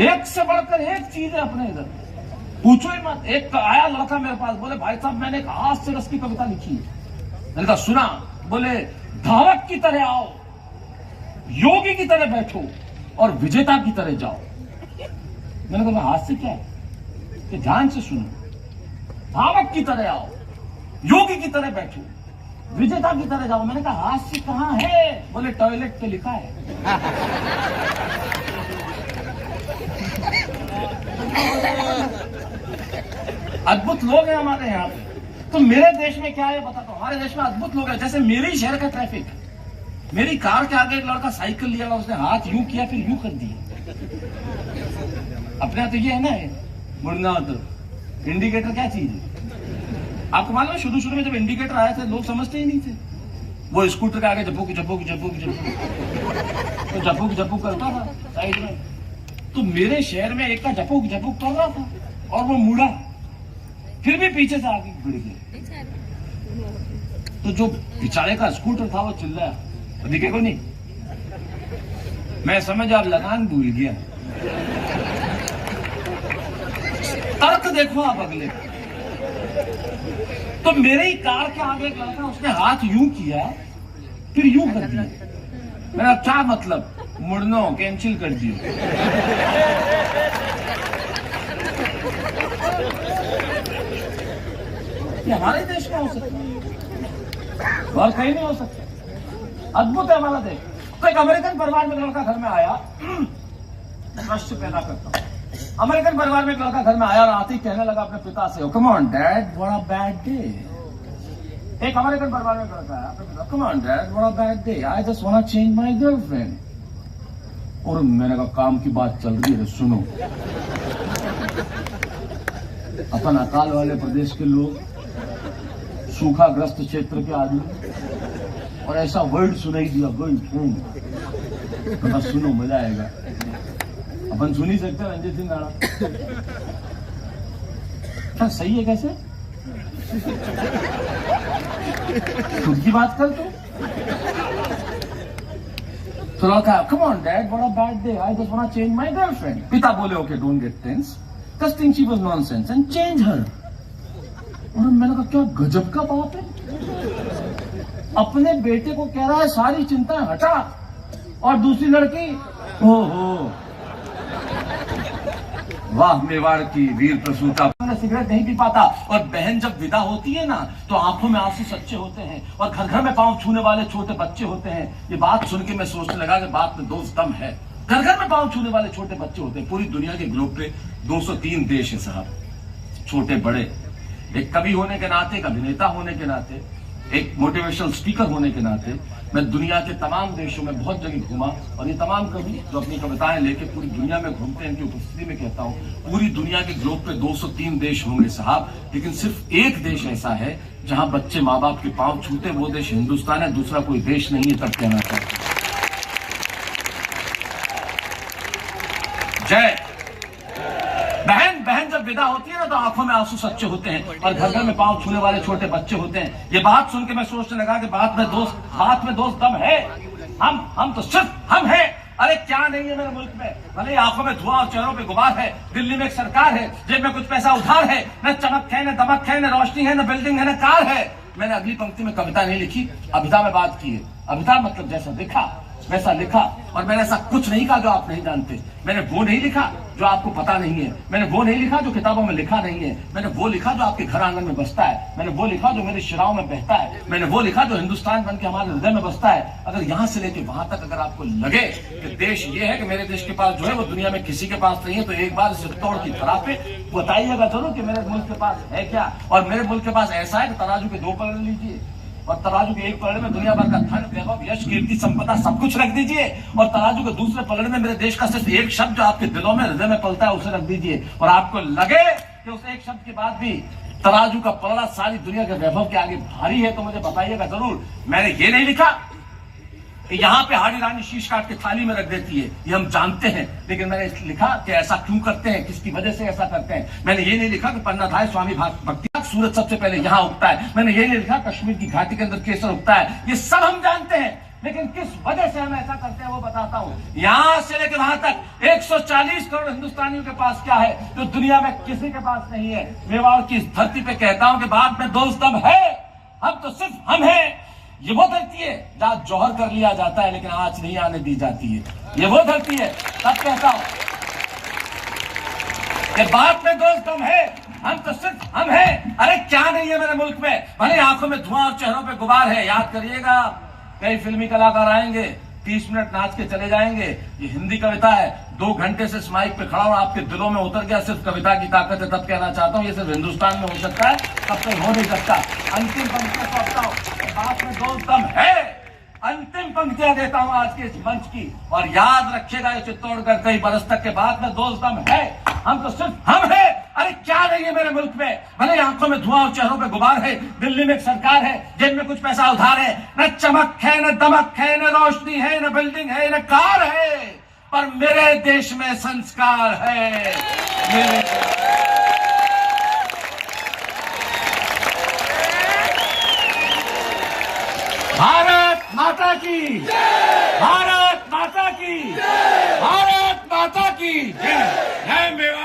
एक से बढ़कर एक चीज है अपने इधर, पूछो ही मत। एक आया लड़का मेरे पास, बोले भाई साहब मैंने एक हास्य रस की कविता लिखी है। मैंने कहा सुना। बोले धावक की तरह आओ, योगी की तरह बैठो और विजेता की तरह जाओ। मैंने कहा हास्य क्या है कि ध्यान से सुनो। धावक की तरह आओ, योगी की तरह बैठो, विजेता की तरह जाओ। मैंने कहा हास्य कहां है? बोले टॉयलेट पे लिखा है। अद्भुत लोग हैं हमारे यहाँ पे। तो मेरे देश में क्या है बताता हूं। हमारे देश में अद्भुत लोग हैं, जैसे मेरे ही शहर का ट्रैफिक, मेरी कार के आगे एक लड़का साइकिल लिया, उसने हाथ यूं किया फिर यूं कर दिया। अपने यहाँ तो ये है ना मुड़ना, तो इंडिकेटर क्या चीज है आपको मालूम है? शुरू में जब इंडिकेटर आए थे लोग समझते ही नहीं थे। वो स्कूटर के आगे झपक झपक झपक झपक तो झपक झपक करता था साइड में। तो मेरे शहर में एक का झपक झपक कर रहा था और वो मुड़ा, फिर भी पीछे से आगे भिड़ गया। तो जो बेचारे का स्कूटर था वो चिल्लाया, दिखे को नहीं। मैं समझ आप लगान भूल गया। तर्क देखो आप अगले। तो मेरे ही कार के आगे एक लड़का, उसने हाथ यूं किया फिर यूं कर दिया। मेरा क्या मतलब? मुड़नो कैंसिल कर दिया। ये हमारे देश में हो सकता है और कहीं नहीं हो सकता। अद्भुत है हमारा देश। तो एक अमेरिकन परिवार में लड़का घर में आया, प्रश्न पैदा करता हूं। अमेरिकन परिवार में एक लड़का घर में आया और आते ही कहने लगा अपने पिता से, come on dad what a bad day. एक अमेरिकन परिवार में लड़का आया अपने पिता, come on dad what a bad day, I just want to change my girlfriend. और मैंने कहा काम की बात चल रही है, सुनो। अपन अकाल वाले प्रदेश के लोग, सूखाग्रस्त क्षेत्र के आदमी, और ऐसा वर्ड सुनाई दिया, वर्ड सुनो मजा आएगा। अपन सुन ही सकते हैं रंजीत सिंह गाना। क्या सही है? कैसे खुद की बात कर तो लड़का, come on dad what a bad day, I just want to change my girlfriend. पिता बोले, okay don't get tense, just think she was nonsense and change her. और मैंने कहा क्या गजब का बात है, अपने बेटे को कह रहा है सारी चिंता हटा, और दूसरी लड़की, ओहो वाह मेवाड़ की वीर प्रसूता। सिगरेट नहीं पी पाता, और बहन जब विदा होती है ना तो आंखों में आंसू सच्चे होते हैं, और घर घर में पांव छूने वाले छोटे बच्चे होते हैं। ये बात सुन के मैं सोचने लगा कि बात में दोस्त दम है। घर घर में पांव छूने वाले छोटे बच्चे होते हैं। पूरी दुनिया के ग्लोब पे 203 देश है साहब, छोटे बड़े। एक कवि होने के नाते, एक अभिनेता होने के नाते, एक मोटिवेशनल स्पीकर होने के नाते मैं दुनिया के तमाम देशों में बहुत जगह घूमा, और ये तमाम कवि जो अपनी कविताएं लेके पूरी दुनिया में घूमते हैं, इनकी उपस्थिति में कहता हूं, पूरी दुनिया के ग्लोब पे 203 देश होंगे साहब, लेकिन सिर्फ एक देश ऐसा है जहां बच्चे माँ बाप के पांव छूते, वो देश हिंदुस्तान है, दूसरा कोई देश नहीं है। तब कहना चाहिए जय। बहन जब विदा होती है ना तो आंखों में आंसू सच्चे होते हैं, और घर घर में पांव छूने वाले छोटे बच्चे होते हैं। ये बात सुन के मैं सोचने लगा कि बात में दोस्त दम है। हम तो सिर्फ हम हैं। अरे क्या नहीं है मेरे मुल्क में, भले आंखों में धुआं और चेहरों पे गुबार है। दिल्ली में एक सरकार है, जेब में कुछ पैसा उधार है, न चमक है, न दमक है, न रोशनी है, न बिल्डिंग है, न कार है। मैंने अगली पंक्ति में कविता नहीं लिखी, अभिधा में बात की है। अभिधा मतलब जैसा लिखा वैसा लिखा, और मैंने ऐसा कुछ नहीं कहा जो आप नहीं जानते। मैंने वो नहीं लिखा जो आपको पता नहीं है, मैंने वो नहीं लिखा जो किताबों में लिखा नहीं है, मैंने वो लिखा जो आपके घर आंगन में बसता है, मैंने वो लिखा जो मेरे शिराओं में बहता है, मैंने वो लिखा जो हिंदुस्तान बन के हमारे हृदय में बसता है। अगर यहां से लेके वहां तक अगर आपको लगे कि देश ये है कि मेरे देश के पास जो है वो दुनिया में किसी के पास नहीं है, तो एक बार इसे तोड़ की तरह पे बताइएगा जरूर कि मेरे मुल्क के पास है क्या। और मेरे मुल्क के पास ऐसा है कि तराजू के 2 पलड़े लीजिए, और तराजू के 1 पलड़े में दुनिया भर का धन, वैभव, यश, कीर्ति, संपदा सब कुछ रख दीजिए, और तराजू के दूसरे पलड़े में मेरे देश का सिर्फ एक शब्द जो आपके दिलों में, हृदय में पलता है, उसे रख दीजिए। और आपको लगे कि उस एक शब्द के बाद भी तराजू का पलड़ा सारी दुनिया के वैभव के आगे भारी है, तो मुझे बताइएगा जरूर। मैंने ये नहीं लिखा कि यहाँ पे हाड़ी रानी शीश काट के थाली में रख देती है, ये हम जानते हैं, लेकिन मैंने लिखा कि ऐसा क्यों करते हैं, किसकी वजह से ऐसा करते हैं। मैंने ये नहीं लिखा कि पन्ना धाय स्वामी भक्ति सूरज सबसे पहले यहाँ उगता है, मैंने ये नहीं लिखा कश्मीर की घाटी के अंदर केसर उगता है। ये सब हम जानते हैं, लेकिन किस वजह से हम ऐसा करते हैं वो बताता हूँ। यहां से लेकर वहां तक 140 करोड़ हिंदुस्तानियों के पास क्या है जो दुनिया में किसी के पास नहीं है। मेवाड़ की इस धरती पे कहता हूं कि बात में दोस्त दम है, हम तो सिर्फ हम हैं। ये वो धरती है जहां जौहर कर लिया जाता है लेकिन आंच नहीं आने दी जाती है। ये वो धरती है, तब कहता हूं कि बात में दोस्त दम है, हम तो सिर्फ हम हैं। अरे क्या नहीं है मेरे मुल्क में, भले आंखों में धुआं और चेहरों पे गुबार है। याद करिएगा, कई फिल्मी कलाकार आएंगे, 30 मिनट नाच के चले जाएंगे। ये हिंदी कविता है, 2 घंटे से इस माइक पे खड़ा और आपके दिलों में उतर गया, सिर्फ कविता की ताकत है। तब कहना चाहता हूं ये सिर्फ हिंदुस्तान में हो सकता है, तब तक हो नहीं सकता। अंतिम पंक्तियां पढ़ता हूं, बात में दो दम है। अंतिम पंक्तियां देता हूं आज के इस मंच की, और याद रखिएगा ये चित्तौड़गढ़ कई बरस तक के बाद में दोस्त दम है। हम तो सिर्फ हम है। अरे क्या नहीं है मेरे मुल्क में, भले आंखों में धुआं और चेहरों पे गुबार है, दिल्ली में एक सरकार है, जेब में कुछ पैसा उधार है, न चमक है, न दमक है, न रोशनी है, न बिल्डिंग है, न कार है, पर मेरे देश में संस्कार है। मेरे भारत माता की, भारत माता की, भारत माता की जय। जय मेरा